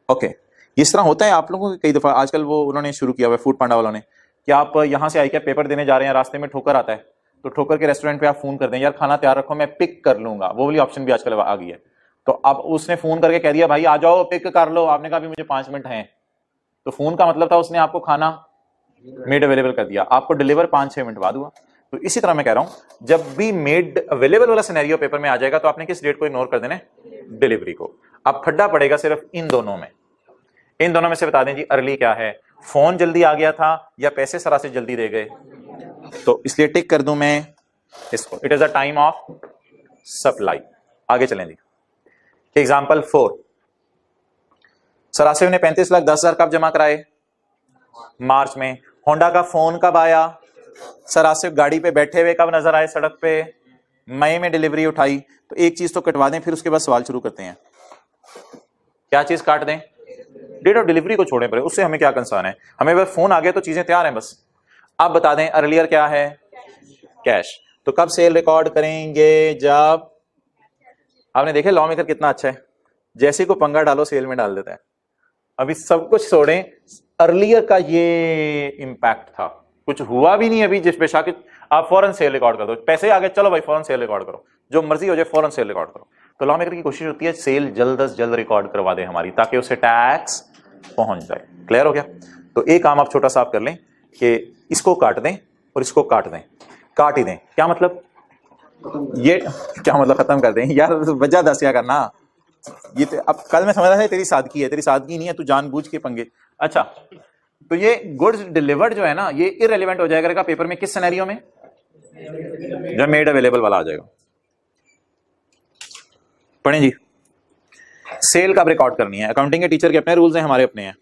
ओके, इस तरह होता है आप लोगों को कई दफा। आजकल वो उन्होंने शुरू किया हुआ है फूड पांडा वालों ने, कि आप यहां से आई क्या पेपर देने जा रहे हैं, रास्ते में ठोकर आता है, तो ठोकर के रेस्टोरेंट पे आप फोन कर दें, यार खाना तैयार रखो मैं पिक कर लूंगा। वो वाली ऑप्शन भी आजकल आ गई है। तो अब उसने फोन करके कह दिया भाई आ जाओ पिक कर लो, आपने कहा भी मुझे 5 मिनट हैं, तो फोन का मतलब था उसने आपको खाना मेड अवेलेबल कर दिया, आपको डिलीवर 5-6 मिनट बाद हुआ। तो इसी तरह मैं कह रहा हूं, जब भी मेड अवेलेबल वाला सिनेरियो पेपर में आ जाएगा, तो आपने किस डेट को इग्नोर कर देना है? डिलीवरी को। अब फड्डा पड़ेगा सिर्फ इन दोनों में। इन दोनों में से बता दें जी अर्ली क्या है, फोन जल्दी आ गया था या पैसे सरा से जल्दी दे गए? तो इसलिए टिक कर दूं मैं इसको, it is a time of supply. आगे चलें जी। एग्जाम्पल 4, सर आसिफ ने 35,10,000 कब जमा कराए? मार्च में। होंडा का फोन कब आया? सर आसिफ गाड़ी पे बैठे हुए कब नजर आए सड़क पे? मई में डिलीवरी उठाई। तो एक चीज तो कटवा दें, फिर उसके बाद सवाल शुरू करते हैं। क्या चीज काट दें? डेट ऑफ डिलीवरी को छोड़ें, पर उससे हमें क्या कंसर्न है? हमें बस फोन आ गया तो चीजें तैयार हैं बस। आप बता दें अर्लियर क्या है? कैश। तो कब सेल रिकॉर्ड करेंगे? जब आपने देखे लॉ मेकर कितना अच्छा है, जैसे को पंगा डालो सेल में डाल देता है। अभी सब कुछ छोड़ें, अर्लियर का ये इंपैक्ट था, कुछ हुआ भी नहीं अभी, जिस पे शाकिर आप फौरन सेल रिकॉर्ड कर दो, पैसे आ गए चलो भाई फौरन सेल रिकॉर्ड करो, जो मर्जी हो जाए फौरन सेल रिकॉर्ड करो। तो लॉ मेकर की कोशिश होती है सेल जल्द से जल्द रिकॉर्ड करवा दे हमारी, ताकि उसे टैक्स पहुंच जाए। क्लियर हो गया? तो एक काम आप छोटा सा आप कर लें कि इसको काट दें और इसको काट दें, काट ही दें। क्या मतलब? ये क्या मतलब खत्म कर दें? यार वजह दस क्या करना, ये तो अब कल मैं समझ रहा था तेरी सादगी है, तेरी सादगी नहीं है, तू जानबूझ के पंगे। अच्छा, तो ये गुड्स डिलीवर्ड जो है ना, ये इररिलेवेंट हो जाएगा पेपर में किस सिनेरियो में? जब मेड अवेलेबल वाला आ जाएगा। पढ़ें जी। सेल कब रिकॉर्ड करनी है? अकाउंटिंग के टीचर के अपने रूल्स हैं, हमारे अपने हैं।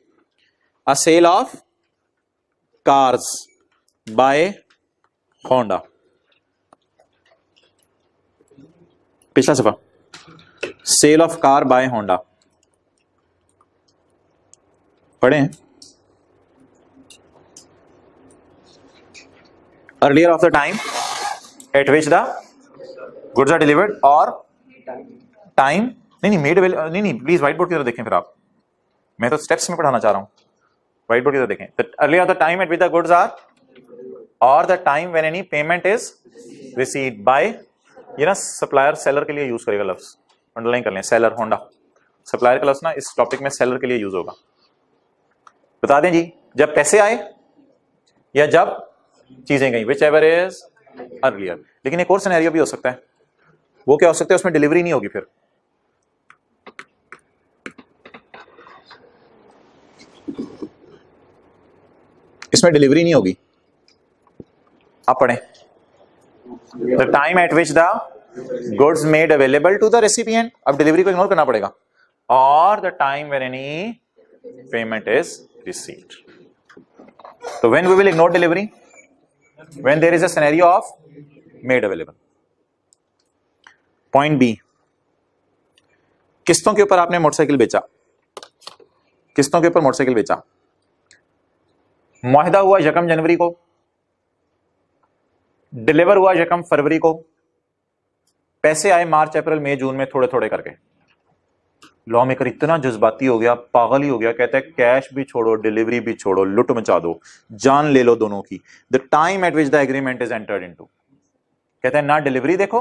A sale of cars by Honda, पिछला सफा, sale of car by Honda पढ़ें। Earlier of the time at which the goods are delivered, और टाइम नहीं मेड अवेलेबल, नहीं प्लीज व्हाइट बोर्ड की तरफ देखें। फिर आप, मैं तो स्टेप्स में पढ़ाना चाह रहा हूं, व्हाइट बोर्ड की तरफ देखें। Earlier of the time at which the goods are, और the time when any payment is received by, ये ना सप्लायर सेलर के लिए यूज करेगा लफ्ज, अंडरलाइन कर लें, सेलर होंडा, सप्लायर का लफ्ज ना इस टॉपिक में सेलर के लिए यूज होगा। बता दें जी, जब पैसे आए या जब चीजें गई, विच एवर इज अर्लियर। लेकिन एक और सिनेरियो भी हो सकता है, वो क्या हो सकता है? उसमें डिलीवरी नहीं होगी, फिर इसमें डिलीवरी नहीं होगी। आप पढ़ें, the time at which the goods made available to the recipient, अब डिलीवरी को इग्नोर करना पड़ेगा, और the time when any payment is received. तो when we will ignore delivery? When there is a scenario of made available. Point B, किस्तों के ऊपर आपने मोटरसाइकिल बेचा, किस्तों के ऊपर मोटरसाइकिल बेचा, मुआहिदा हुआ 1 जनवरी को, डिलीवर हुआ 1 फरवरी को, पैसे आए मार्च अप्रैल मई जून में थोड़े थोड़े करके। लॉ मेकर इतना जज्बाती हो गया, पागल ही हो गया, कहता है कैश भी छोड़ो डिलीवरी भी छोड़ो, लुट मचा दो, जान ले लो दोनों की। The time at which the agreement is entered into, कहते हैं ना डिलीवरी देखो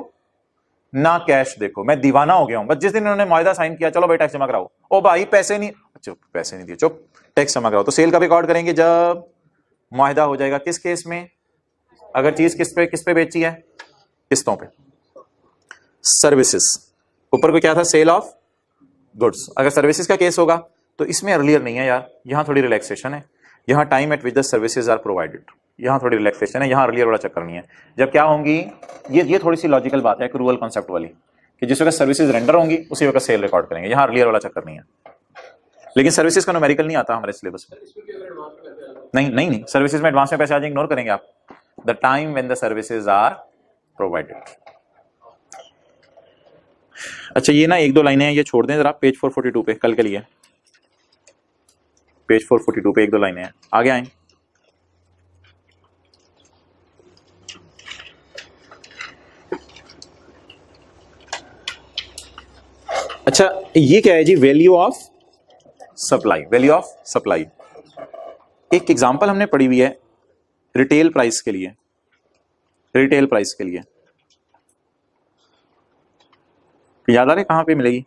ना कैश देखो, मैं दीवाना हो गया हूं। बस जिस दिन उन्होंने मुआहिदा साइन किया, चलो भाई टैक्स जमा कराओ, ओ भाई पैसे नहीं, चुप पैसे नहीं दिए, चुप टैक्स जमा कराओ। तो सेल का रिकॉर्ड करेंगे जब मुआहिदा हो जाएगा। किस केस में? अगर चीज किस पे बेची है? किस्तों पे। सर्विसेज, ऊपर को क्या था? Sale of goods. अगर सर्विसेज का केस होगा तो इसमें अर्लियर नहीं है यार, यहां थोड़ी रिलैक्सेशन है, यहां time at which the services are provided. यहाँ थोड़ी रिलैक्सेशन है, यहाँ अर्लियर वाला चक्कर नहीं है। जब क्या होंगी, ये थोड़ी सी लॉजिकल बात है, क्रूअल कॉन्सेप्ट वाली, कि जिस वक्त सर्विसेज रेंडर होंगी उसी वक्त सेल रिकॉर्ड करेंगे, यहाँ अर्लियर वाला चक्कर नहीं है। लेकिन सर्विसेज का न्यूमेरिकल नहीं आता हमारे सिलेबस में। नहीं, सर्विसेज में एडवांस में पैसे आज इग्नोर करेंगे आप, the time when the services are provided. अच्छा, ये ना एक दो लाइनें हैं, ये छोड़ दें जरा, पेज 442 पे कल के लिए, पेज 442 पे एक दो लाइनें हैं, आगे आए। अच्छा, ये क्या है जी, value of supply, value of supply. एक एग्जांपल हमने पढ़ी हुई है रिटेल प्राइस के लिए, रिटेल प्राइस के लिए याद आ रहा है कहां पे मिलेगी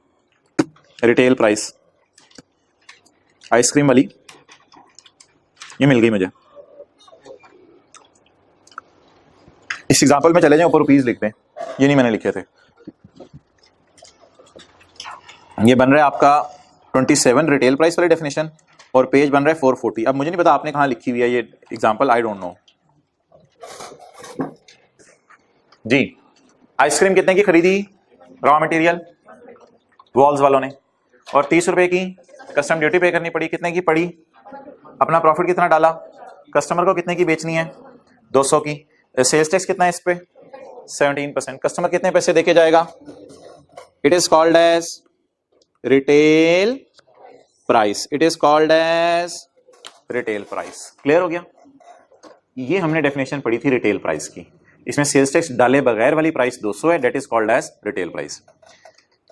रिटेल प्राइस? आइसक्रीम वाली, ये मिल गई मुझे। इस एग्जांपल में चले जाएं, ऊपर रुपीस लिखते हैं, ये नहीं मैंने लिखे थे। ये बन रहा है आपका 27 रिटेल प्राइस वाली डेफिनेशन, और पेज बन रहा है 440। अब मुझे नहीं पता आपने कहां लिखी हुई है ये एग्जांपल, आई डोंट नो जी। आइसक्रीम कितने की खरीदी रॉ मटेरियल वॉल्स वालों ने, और 30 रुपए की कस्टम ड्यूटी पे करनी पड़ी। कितने की पड़ी? अपना प्रॉफिट कितना डाला, कस्टमर को कितने की बेचनी है, 200 की। सेल्स टैक्स कितना है इस पे, 17%। कस्टमर कितने पैसे देके जाएगा? It is called as retail price, it is called as retail price. Clear हो गया? ये हमने डेफिनेशन पढ़ी थी रिटेल प्राइस की, इसमें सेल्स टैक्स डाले बगैर वाली प्राइस 200 है, that is called as retail price.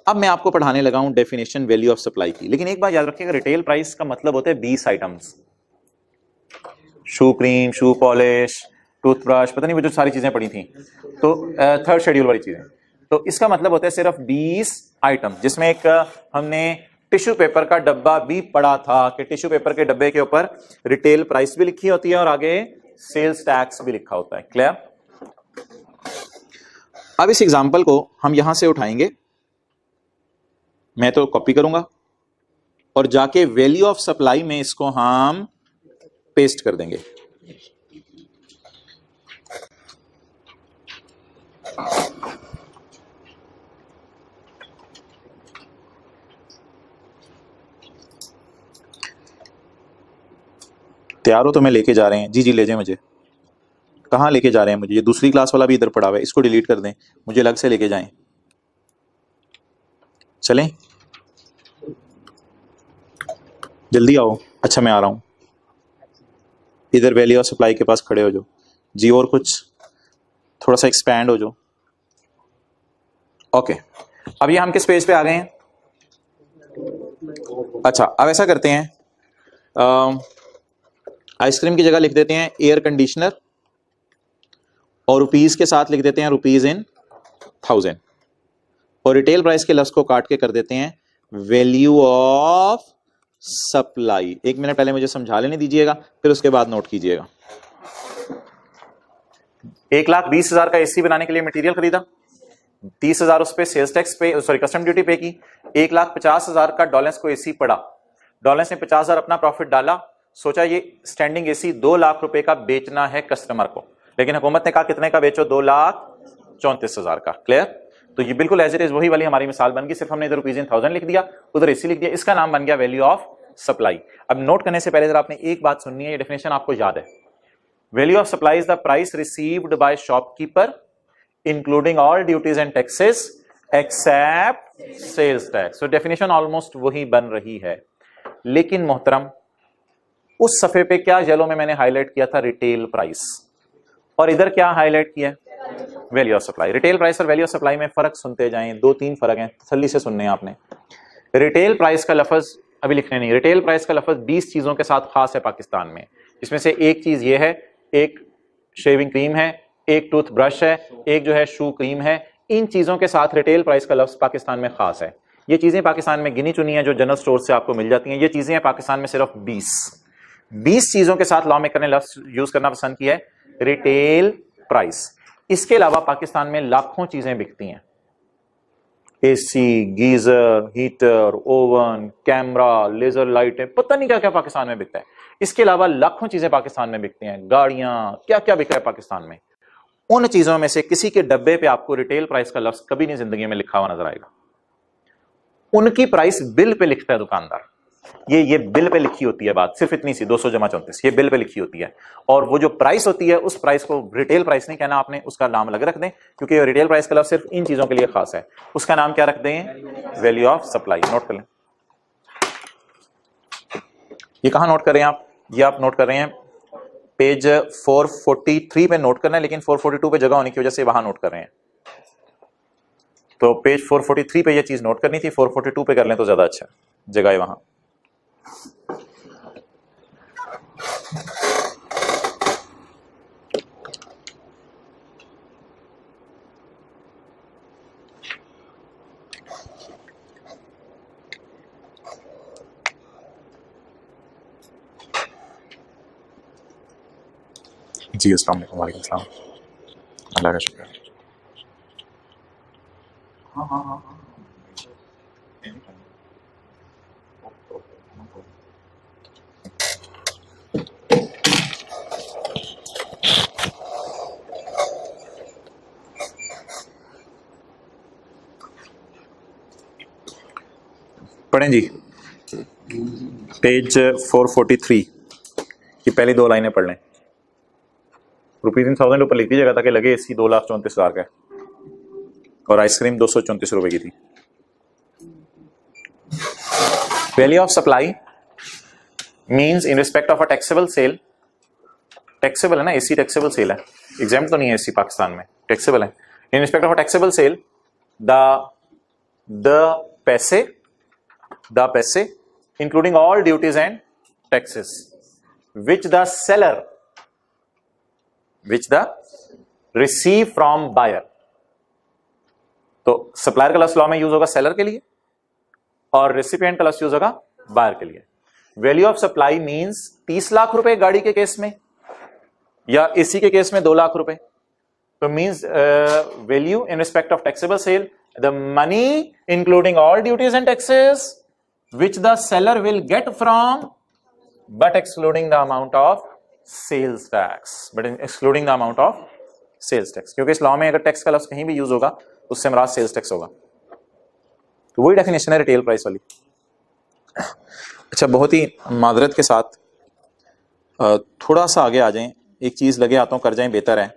अब मैं आपको पढ़ाने लगा हूं डेफिनेशन वैल्यू ऑफ सप्लाई की, लेकिन एक बात याद रखिएगा, रिटेल प्राइस का मतलब होता है 20 आइटम्स, शू क्रीम, शू पॉलिश, टूथब्रश, पता नहीं वो जो सारी चीजें पड़ी थी, तो थर्ड शेड्यूल वाली चीजें, तो इसका मतलब होता है सिर्फ 20 आइटम, जिसमें एक हमने टिश्यू पेपर का डब्बा भी पढ़ा था कि टिश्यू पेपर के डब्बे के ऊपर रिटेल प्राइस भी लिखी होती है और आगे सेल्स टैक्स भी लिखा होता है। क्लियर? अब इस एग्जांपल को हम यहां से उठाएंगे, मैं तो कॉपी करूंगा और जाके वैल्यू ऑफ सप्लाई में इसको हम पेस्ट कर देंगे। तैयार हो तो मैं लेके जा रहे हैं? जी ले जाए मुझे। कहाँ लेके जा रहे हैं मुझे? ये दूसरी क्लास वाला भी इधर पड़ा हुआ है, इसको डिलीट कर दें, मुझे अलग से लेके जाएं। चलें, जल्दी आओ। अच्छा मैं आ रहा हूं, इधर वैल्यू ऑफ सप्लाई के पास खड़े हो जाओ जी, और कुछ थोड़ा सा एक्सपैंड हो जाओ। ओके, अब ये हम किस पेज पे आ गए हैं? अच्छा, अब ऐसा करते हैं, आइसक्रीम की जगह लिख देते हैं एयर कंडीशनर, और रुपीज के साथ लिख देते हैं रुपीज इन 1000, और रिटेल प्राइस के लफ्ज को काट के कर देते हैं वैल्यू ऑफ सप्लाई। 1 मिनट पहले मुझे समझा लेने दीजिएगा, फिर उसके बाद नोट कीजिएगा। 1,20,000 का एसी बनाने के लिए मटेरियल खरीदा, 30,000 उस पे सेल्स टैक्स पे, सॉरी कस्टम ड्यूटी पे की। 1,50,000 का डॉलेंस को एसी पड़ा, डॉलेंस ने 50,000 अपना प्रॉफिट डाला, सोचा ये स्टैंडिंग एसी 2 लाख रुपए का बेचना है कस्टमर को, लेकिन हुकूमत ने कहा कितने का बेचो? 2,34,000 का। क्लियर? तो ये बिल्कुल एज इट इज वही वाली हमारी मिसाल बन गई, सिर्फ हमने इधर रुपीज इन 1000 लिख दिया, उधर एसी लिख दिया, इसका नाम बन गया वैल्यू ऑफ सप्लाई। अब नोट करने से पहले जरा आपने एक बात सुननी है, ये डेफिनेशन आपको याद है। Value of supply is the price received by shopkeeper including all duties and taxes except sales tax. तो डेफिनेशन ऑलमोस्ट वही बन रही है, लेकिन मोहतरम उस सफे पे क्या येलो में मैंने हाईलाइट किया था? रिटेल प्राइस, और इधर क्या हाईलाइट किया? Value of supply. Retail price और वैल्यू ऑफ सप्लाई में फर्क सुनते जाएं, 2-3 फर्क हैं, तसल्ली से सुनने हैं आपने। रिटेल प्राइस का लफ्ज अभी लिखने नहीं, रिटेल प्राइस का लफ्ज 20 चीजों के साथ खास है पाकिस्तान में, जिसमें से एक चीज ये है, एक शेविंग क्रीम है, एक टूथ ब्रश है, एक जो है शू क्रीम है। इन चीजों के साथ रिटेल प्राइस का लफ्ज पाकिस्तान में खास है। ये चीजें पाकिस्तान में गिनी चुनी है जो जनरल स्टोर से आपको मिल जाती हैं, ये चीजें पाकिस्तान में सिर्फ 20 चीजों के साथ लॉ मेकर ने लफ्ज यूज करना पसंद किया है, रिटेल प्राइस। इसके अलावा पाकिस्तान में लाखों चीजें बिकती हैं, AC, geyser, heater, oven, camera, laser लाइटें, पता नहीं क्या क्या पाकिस्तान में बिकता है। इसके अलावा लाखों चीजें पाकिस्तान में बिकती हैं, गाड़ियां, क्या क्या बिक रहा है पाकिस्तान में। उन चीजों में से किसी के डब्बे पे आपको रिटेल प्राइस का लफ्ज कभी नहीं जिंदगी में लिखा हुआ नजर आएगा। उनकी प्राइस बिल पे लिखता है दुकानदार। ये बिल पे लिखी होती है बात, सिर्फ इतनी सी 200 जमा 34, ये बिल पे लिखी होती है। और वो जो प्राइस होती है उस प्राइस को रिटेल प्राइस नहीं कहना आपने, उसका नाम अलग रख दें, क्योंकि रिटेल प्राइस का लफ्ज सिर्फ इन चीजों के लिए खास है। उसका नाम क्या रख दें? Value of supply. नोट कर लें। ये कहां नोट कर रहे हैं आप? ये आप नोट कर रहे हैं पेज 443 पे नोट करना है, लेकिन 442 पे जगह होने की वजह से वहां नोट कर रहे हैं। तो पेज 443 पे ये चीज नोट करनी थी, 442 पे कर लें तो ज्यादा अच्छा जगह है वहां। जी अस्सलाम वालेकुम। वालेकुम सलाम। अल्लाह का शुक्र। हाँ। पढ़ें जी, पेज 443 की पहली 2 लाइनें पढ़ लें। ₹1000 ऊपर लिख दीजिएगा ताकि लगे एसी 2,34,000 का है और आइसक्रीम 234 रुपए की थी। Value of supply means in respect of a taxable sale. Taxable है ना, एसी टैक्सेबल सेल है, एग्जाम्प्ट तो नहीं है एसी पाकिस्तान में, टैक्सेबल है। In respect of a taxable sale the पैसे including all duties and taxes which the receive from buyer। तो सप्लायर का लफ्ज लॉ में यूज होगा सेलर के लिए और रेसिपिएंट का लफ्ज यूज होगा बायर के लिए। Value of supply means 30 lakh रुपए गाड़ी के केस में या एसी के केस में 2 लाख रुपए। तो means value in respect of taxable sale the money including all duties and taxes which the seller will get from but excluding the amount of sales tax, क्योंकि इस लॉ में अगर टैक्स का लफ्ज कहीं भी यूज होगा उससे मुराद सेल्स टैक्स होगा। तो वही डेफिनेशन है रिटेल प्राइस वाली। अच्छा, बहुत ही मादरत के साथ थोड़ा सा आगे आ जाएं, एक चीज लगे हाथों कर जाएं बेहतर है।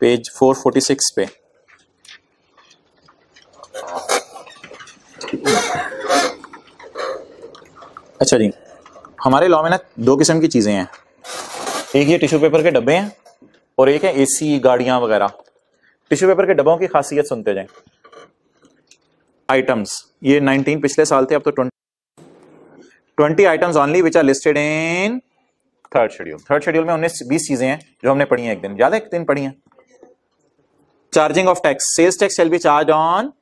पेज 446 पे अच्छा जी, हमारे लॉ में ना 2 किस्म की चीजें हैं, एक ये टिश्यू पेपर के डब्बे हैं और एक है एसी, गाड़ियां वगैरह। टिश्यू पेपर के डब्बों की खासियत सुनते जाएं। आइटम्स ये 19 पिछले साल थे, अब तो 20 items only which are listed in third schedule. Third schedule में 19-20 चीजें हैं जो हमने पढ़ी हैं एक दिन, ज्यादा एक दिन पढ़ी हैं। Charging of tax, sales tax shall be charge on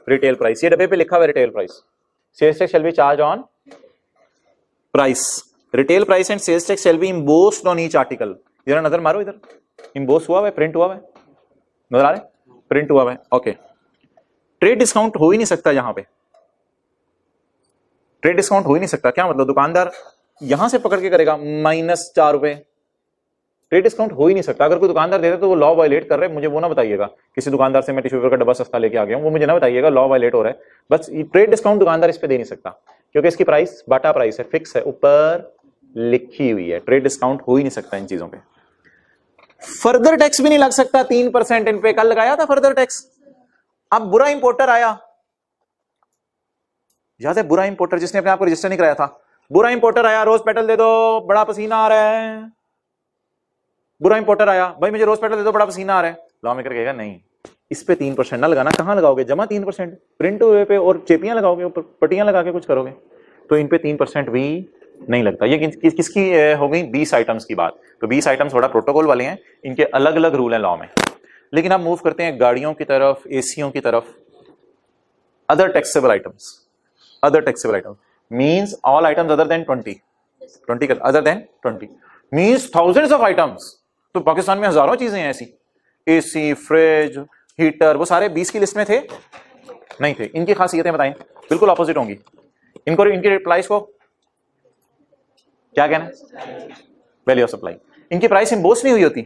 retail price. ये डब्बे पे लिखा हुआ है retail price. Sales tax shall be charge on price. Retail price and sales tax shall be embossed on each article. जरा नजर मारो इधर, इम्बोस हुआ है, प्रिंट हुआ है, नजर आ रहा है, प्रिंट हुआ है। ओके, ट्रेड डिस्काउंट हो ही नहीं सकता यहां पे, ट्रेड डिस्काउंट हो ही नहीं सकता। क्या मतलब? दुकानदार यहां से पकड़ के करेगा -4 रुपए, ट्रेड डिस्काउंट हो ही नहीं सकता। अगर कोई दुकानदार देता तो वो लॉ वायलेट कर रहे हैं, मुझे वो ना बताइएगा। किसी दुकानदार से मैं टिश्यू पेपर का डब्बा सस्ता लेके आ गया हूं, वो मुझे ना बताइएगा लॉ वायलेट हो रहा है। बस ट्रेड डिस्काउंट दुकानदार इस पे दे नहीं सकता, क्योंकि इसकी प्राइस बाटा प्राइस है, फिक्स है, ऊपर लिखी हुई है। ट्रेड डिस्काउंट हो ही नहीं सकता इन चीजों पे। फर्दर टैक्स भी नहीं लग सकता 3% इन पे। कल लगाया था फर्दर टैक्स। अब बुरा इंपोर्टर आया, याद है बुरा इंपोर्टर जिसने अपने आप को रजिस्टर नहीं कराया था। बुरा इंपोर्टर आया, रोज पेट्रोल दे दो, बड़ा पसीना आ रहा है। बुरा इंपोर्टर आया, भाई मुझे रोज पेट्रोल दे दो, बड़ा पसीना आ रहा है। लॉ मेकर कहेगा नहीं, इस पे 3% ना लगाना। कहां लगाओगे? जमा 3%, प्रिंट हुए पे और चेपियां लगाओगे, ऊपर पट्टियां लगा के कुछ करोगे, तो इन पे 3% भी नहीं लगता। ये किसकी हो गई? 20 आइटम्स की बात। तो 20 आइटम्स थोड़ा प्रोटोकॉल वाले हैं, इनके अलग अलग रूल हैं लॉ में। लेकिन अब मूव करते हैं गाड़ियों की तरफ, एसीओ की तरफ। Other taxable items, other taxable items means all items other than 20 other than 20 means thousands of items. तो पाकिस्तान में हजारों चीजें हैं ऐसी, एसी, फ्रिज, हीटर, वो सारे 20 की लिस्ट में थे। नहीं थे। इनकी खासियतें बताएं, बिल्कुल ऑपोजिट होंगी। इनको, इनकी रिप्लाईज को क्या कहना है? Value of supply. इनकी प्राइस इम्पोज नहीं हुई होती।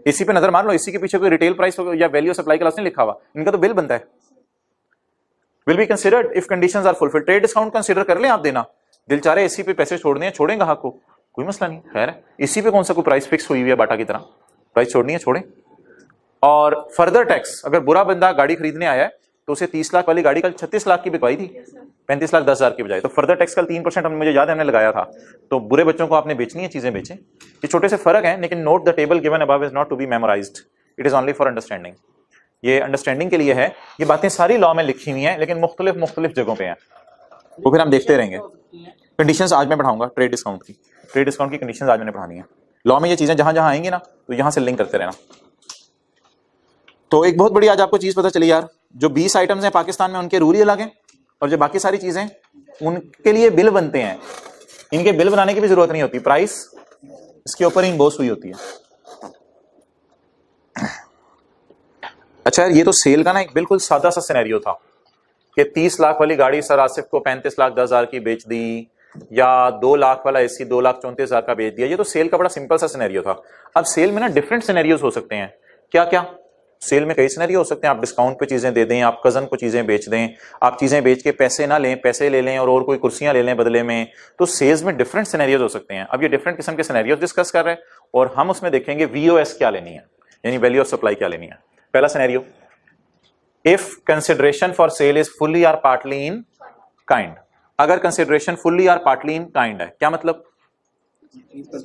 इसी पे नजर मार लो, इसी के पीछे कोई रिटेल प्राइस या वैल्यू ऑफ सप्लाई क्लास नहीं लिखा हुआ, इनका तो बिल बनता है। Will be considered if conditions are fulfilled. Trade discount consider कर लें आप देना, दिल चाह रहे इसी पे पैसे छोड़ने हैं, छोड़ेंगे ग्राहक को, कोई मसला नहीं। खैर है, इसी पे कौन सा कोई प्राइस फिक्स हुई हुई है बाटा की तरह, प्राइस छोड़नी है छोड़े। और फर्दर टैक्स, अगर बुरा बंदा गाड़ी खरीदने आया है तो उसे 30 लाख वाली गाड़ी कल 36 लाख की बिकवाई थी, 35 लाख 10 हजार की बजाय, तो फर्दर टैक्स कल 3% हमने, मुझे याद है हमने लगाया था। तो बुरे बच्चों को आपने बेचनी है चीजें बेचें। ये छोटे से फर्क है, लेकिन note the table given above is not to be memorised, it is only for understanding. ये अंडरस्टैंडिंग के लिए है, ये बातें सारी लॉ में लिखी हुई हैं लेकिन मुख्तलिफ जगहों पे हैं, वो फिर हम देखते रहेंगे। कंडीशंस आज मैं पढ़ाऊंगा ट्रेड डिस्काउंट की, ट्रेड डिस्काउंट की कंडीशंस आज मैंने पढ़ानी है। लॉ में ये चीजें जहां जहां आएंगी ना, तो यहां से लिंक करते रहना। तो एक बहुत बड़ी आज आपको चीज पता चली यार, जो 20 आइटम्स हैं पाकिस्तान में, उनके रूल ही अलग हैं, और जो बाकी सारी चीजें उनके लिए बिल बनते हैं, इनके बिल बनाने की भी जरूरत नहीं होती, प्राइस इसके ऊपर ही इम्पोज हुई होती है। अच्छा यार, ये तो सेल का ना एक बिल्कुल सादा सा सिनेरियो था कि 30 लाख वाली गाड़ी सर आसिफ को 35 लाख 10 हजार की बेच दी, या 2 लाख वाला एसी 2,34,000 का बेच दिया। ये तो सेल का बड़ा सिंपल सा सिनेरियो था। अब सेल में ना डिफरेंट सिनेरियोज हो सकते हैं। क्या क्या? सेल में कई सिनेरियो हो सकते हैं। आप डिस्काउंट पे चीजें दे दें, आप कजन को चीजें बेच दें, आप चीजें बेच के पैसे ना लें, पैसे ले लें और कोई कुर्सियां ले लें बदले में। तो सेल्स में डिफरेंट सिनेरियोज हो सकते हैं। अब ये डिफरेंट किस्म के सिनेरियोज डिस्कस कर रहे हैं और हम उसमें देखेंगे वीओएस क्या लेनी है, यानी वैल्यू ऑफ सप्लाई क्या लेनी है। पहला scenario, if consideration for sale is fully और पार्टली इन काइंड। अगर कंसिडरेशन फुल्ली और पार्टली इन काइंड है, क्या मतलब?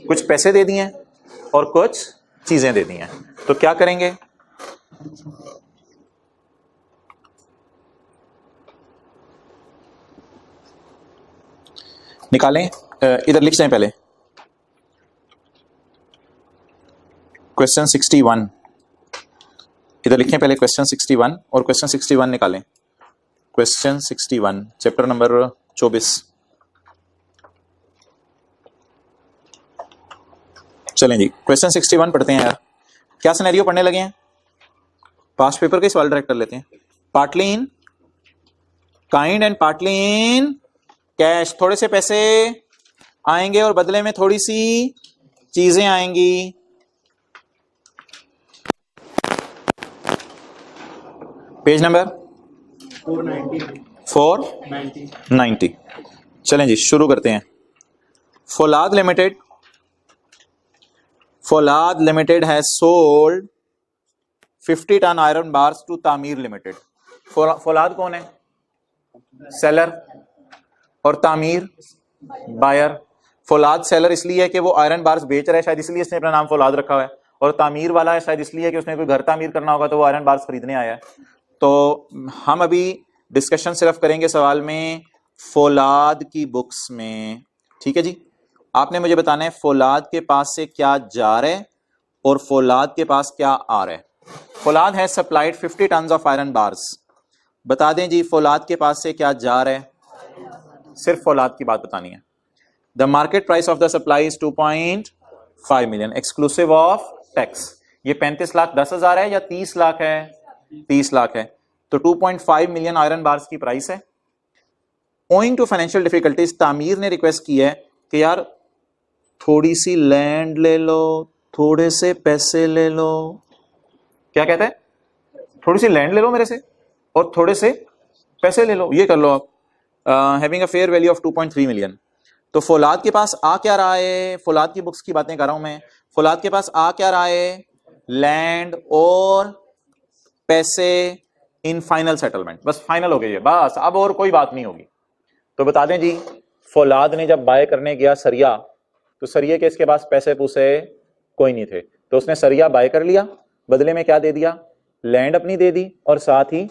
कुछ पैसे दे दिए और कुछ चीजें दे दी हैं, तो क्या करेंगे? निकालें, इधर लिख जाएं पहले क्वेश्चन 61, इधर लिखें पहले क्वेश्चन 61 और क्वेश्चन 61 निकालें। Question 61 chapter number 24। चलें जी, क्वेश्चन 61 पढ़ते हैं यार। क्या सिनेरियो पढ़ने लगे हैं? पास्ट पेपर के सवाल डायरेक्ट कर लेते हैं। Partly in kind and partly in cash. थोड़े से पैसे आएंगे और बदले में थोड़ी सी चीजें आएंगी। Page number 490। चलें जी, शुरू करते हैं। Faulad limited has sold 50 ton iron bars to Tameer limited. Faulad कौन है? सेलर, और तामीर बायर। फौलाद सेलर इसलिए है कि वो आयरन बार्स बेच रहा है, शायद इसलिए इसने अपना नाम फौलाद रखा हुआ है, और तामीर वाला है शायद इसलिए कि उसने कोई घर तामीर करना होगा तो वो आयरन बार्स खरीदने आया है। तो हम अभी डिस्कशन सिर्फ करेंगे सवाल में फौलाद की बुक्स में, ठीक है जी। आपने मुझे बताना है फौलाद के पास से क्या जा रहा है और फौलाद के पास क्या आ रहा है। फौलाद है supplied 50 ton of iron bars. बता दें जी फौलाद के पास से क्या जा रहा है, सिर्फ फौलाद की बात बतानी है। The market price of the supply is 2.5 million exclusive of tax. ये 35 लाख 10 हजार है या 30 लाख है? 30 लाख है। तो 2.5 मिलियन आयरन बार्स की प्राइस है। ओइंग टू फाइनेंशियल डिफिकल्टीज, तामीर ने रिक्वेस्ट की है कि यार थोड़ी सी लैंड ले लो, थोड़े से पैसे ले लो। क्या कहता है? थोड़ी सी लैंड ले लो मेरे से और थोड़े से पैसे ले लो, ये कर लो आप। Having a fair value of 2.3 million. तो फौलाद के पास आ क्या रहा है? फौलाद की बुक्स की बातें कर रहा हूं मैं। फौलाद के पास आ क्या रहा है? लैंड और पैसे इन फाइनल सेटलमेंट। बस फाइनल हो गई है, बस अब और कोई बात नहीं होगी। तो बता दें जी, फौलाद ने जब बाय करने गया सरिया, तो सरिये के इसके पास पैसे पूसे कोई नहीं थे, तो उसने सरिया बाय कर लिया, बदले में क्या दे दिया? लैंड अपनी दे दी और साथ ही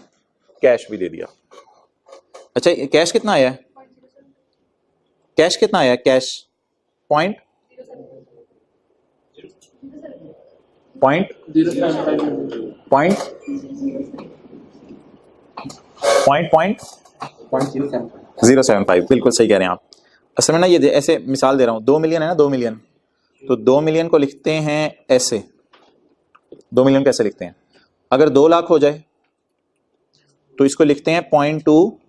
कैश भी दे दिया। अच्छा, कैश कितना आया है? कैश कितना आया? Cash point point point point point 0.075। बिल्कुल सही कह रहे हैं आप। असल में ना ये ऐसे मिसाल दे रहा हूं, 2 मिलियन है ना, 2 मिलियन, तो 2 मिलियन को लिखते हैं ऐसे। 2 मिलियन कैसे लिखते हैं? अगर 2 लाख हो जाए तो इसको लिखते हैं 0.2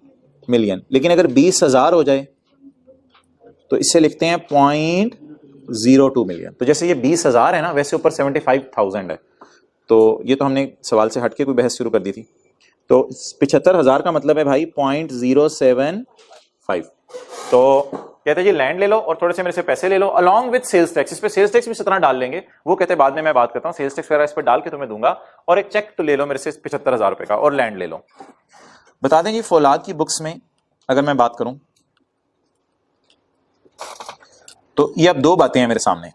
मिलियन। लेकिन अगर 20,000 हो जाए तो इससे लिखते हैं 0.02 मिलियन। तो जैसे ये 20,000 है ना, वैसे ऊपर 75,000 है। तो ये तो हमने सवाल से हटके कोई बहस शुरू कर दी थी। तो 75,000 का मतलब है भाई 0.075। तो कहते हैं जी लैंड ले लो और थोड़े से मेरे से पैसे ले लो अलॉन्ग विद सेल्स टैक्स। इस पे सेल्स टैक्स भी 17 डाल लेंगे, वो कहते हैं बाद में मैं बात करता हूँ। सेल्स टैक्स वगैरह इस पे डाल के तुम्हें दूंगा, और एक चेक तो ले लो मेरे से 75,000 रुपए का, और लैंड ले लो। बता दें जी फौलाद की बुक्स में अगर मैं बात करूं तो ये अब दो बातें हैं मेरे सामने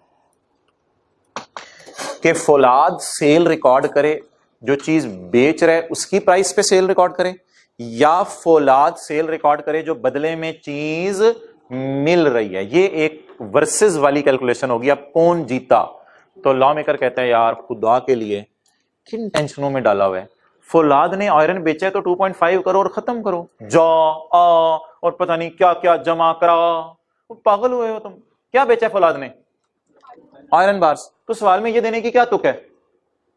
कि फौलाद सेल रिकॉर्ड करे, जो चीज बेच रहा है उसकी प्राइस पे सेल रिकॉर्ड करे, या फौलाद सेल रिकॉर्ड करे जो बदले में चीज मिल रही है। ये एक वर्सेस वाली कैलकुलेशन होगी, अब कौन जीता। तो लॉ मेकर कहता है यार खुदा के लिए किन टेंशनों में डाला हुआ है, फौलाद ने आयरन बेचा है तो 2.5 करो और खत्म करो, जा आ और पता नहीं क्या क्या जमा करा। पागल हुए हो तुम, क्या बेचा है फौलाद ने? Iron bars. तो सवाल में ये देने की क्या तुक है?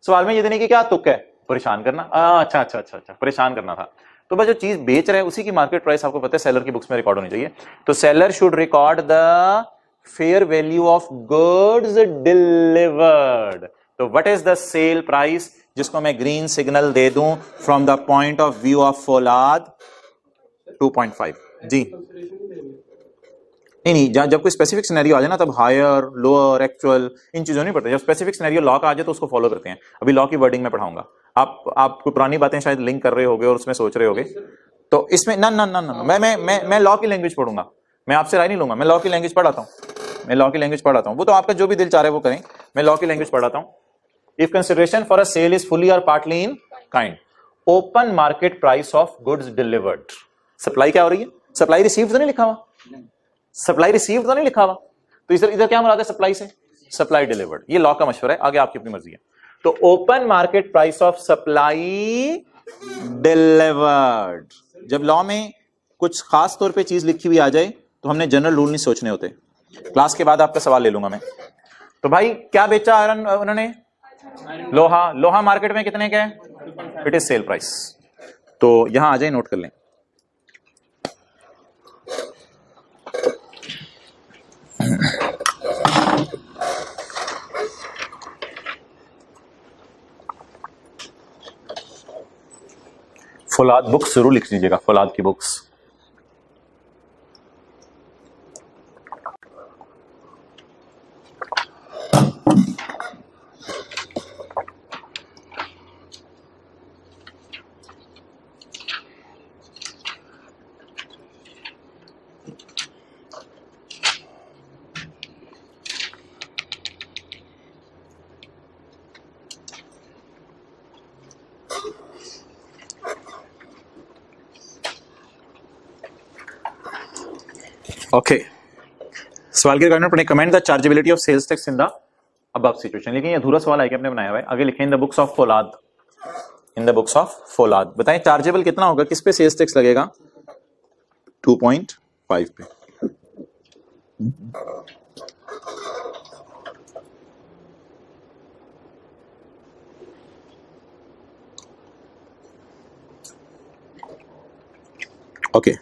सवाल में ये देने की क्या तुक है? परेशान करना। अच्छा अच्छा अच्छा अच्छा, परेशान करना था। तो बस जो चीज बेच रहे हैं उसी की मार्केट प्राइस आपको पता है सेलर की बुक्स में रिकॉर्ड होनी चाहिए। तो seller should record the fair value of goods delivered. तो what is the sale price, जिसको मैं ग्रीन सिग्नल दे दूं from the point of view of Faulad 2.5। जी नहीं, जब कोई स्पेसिफिक सिनेरियो आ जाए ना तब हायर लोअर एक्चुअल इन चीजों नहीं पड़ता। जब स्पेसिफिक सिनेरियो लॉ का आ जाए तो उसको फॉलो करते हैं। अभी लॉ की वर्डिंग में पढ़ाऊंगा, आप कोई पुरानी बातें शायद लिंक कर रहे होगे और उसमें सोच रहे होगे। तो इसमें ना ना ना ना मैं लॉ की लैंग्वेज पढ़ूंगा, मैं आपसे राय नहीं लूंगा। मैं लॉ की लैंग्वेज पढ़ाता हूँ, मैं लॉ की लैंग्वेज पढ़ाता हूँ। वो तो आपका जो भी दिल चाह रहा है वो करें, मैं लॉ की लैंग्वेज पढ़ाता हूँ। If consideration for a sale is fully और partly in kind, open market price of goods delivered. Supply क्या हो रही है? सप्लाई रिसीव्ड तो नहीं लिखा हुआ, सप्लाई रिसीव्ड तो नहीं लिखा हुआ। तो इधर क्या मुराद है सप्लाई से? Supply delivered. ये लॉ का मशवरा है, आगे आपकी अपनी मर्जी है। तो open market price of supply delivered. जब लॉ में कुछ खास तौर पे चीज लिखी हुई आ जाए तो हमने जनरल रूल नहीं सोचने होते। क्लास के बाद आपका सवाल ले लूंगा मैं। तो भाई क्या बेचा आयरन उन्होंने? लोहा। लोहा मार्केट में कितने का है? It is sale price. तो यहां आ जाए, नोट कर लें। फौलाद बुक्स जरूर लिख लीजिएगा, फौलाद की बुक्स। ओके, सवाल के रिगार्डिंग अपने comment the chargeability of sales tax in the above situation. लेकिन ये अधूरा सवाल है कि आपने बनाया हुआ है, आगे लिखें in the books of Faulad. In the books of Faulad बताएं चार्जेबल कितना होगा, किस पे सेल्स टैक्स लगेगा? 2.5 पे। ओके,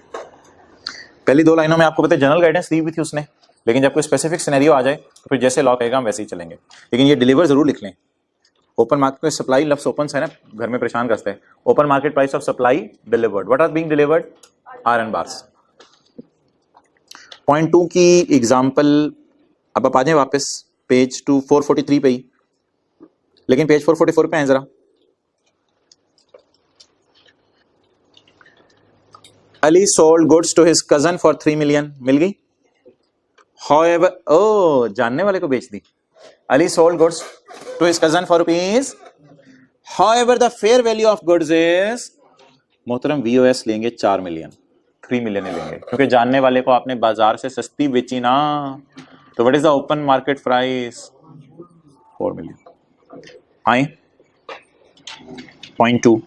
पहली दो लाइनों में आपको पता है जनरल गाइडेंस दी हुई थी उसने, लेकिन जब कोई स्पेसिफिक सिनेरियो आ जाए तो फिर जैसे लॉ कहेगा हम वैसे ही चलेंगे। लेकिन ये डिलीवर जरूर लिख लें। ओपन मार्केट में सप्लाई, लफ्ज ओपन है ना, घर में परेशान करते हैं। Open market price of supply delivered, what are being delivered? Iron bars. Point 2 की एग्जांपल, अब आप आ जाए वापस पेज 443 पे ही, लेकिन पेज 444 पे आए जरा। Ali sold goods to his cousin for 3 million, मिल गई। However, ओ जानने वाले को बेच दी। Ali sold goods to his cousin for rupees, however the fair value of goods is, मोहतरम VOS लेंगे 4 मिलियन, 3 मिलियन ही लेंगे क्योंकि जानने वाले को आपने बाजार से सस्ती बेची ना। तो what is the open market price? 4 million. आए point 2,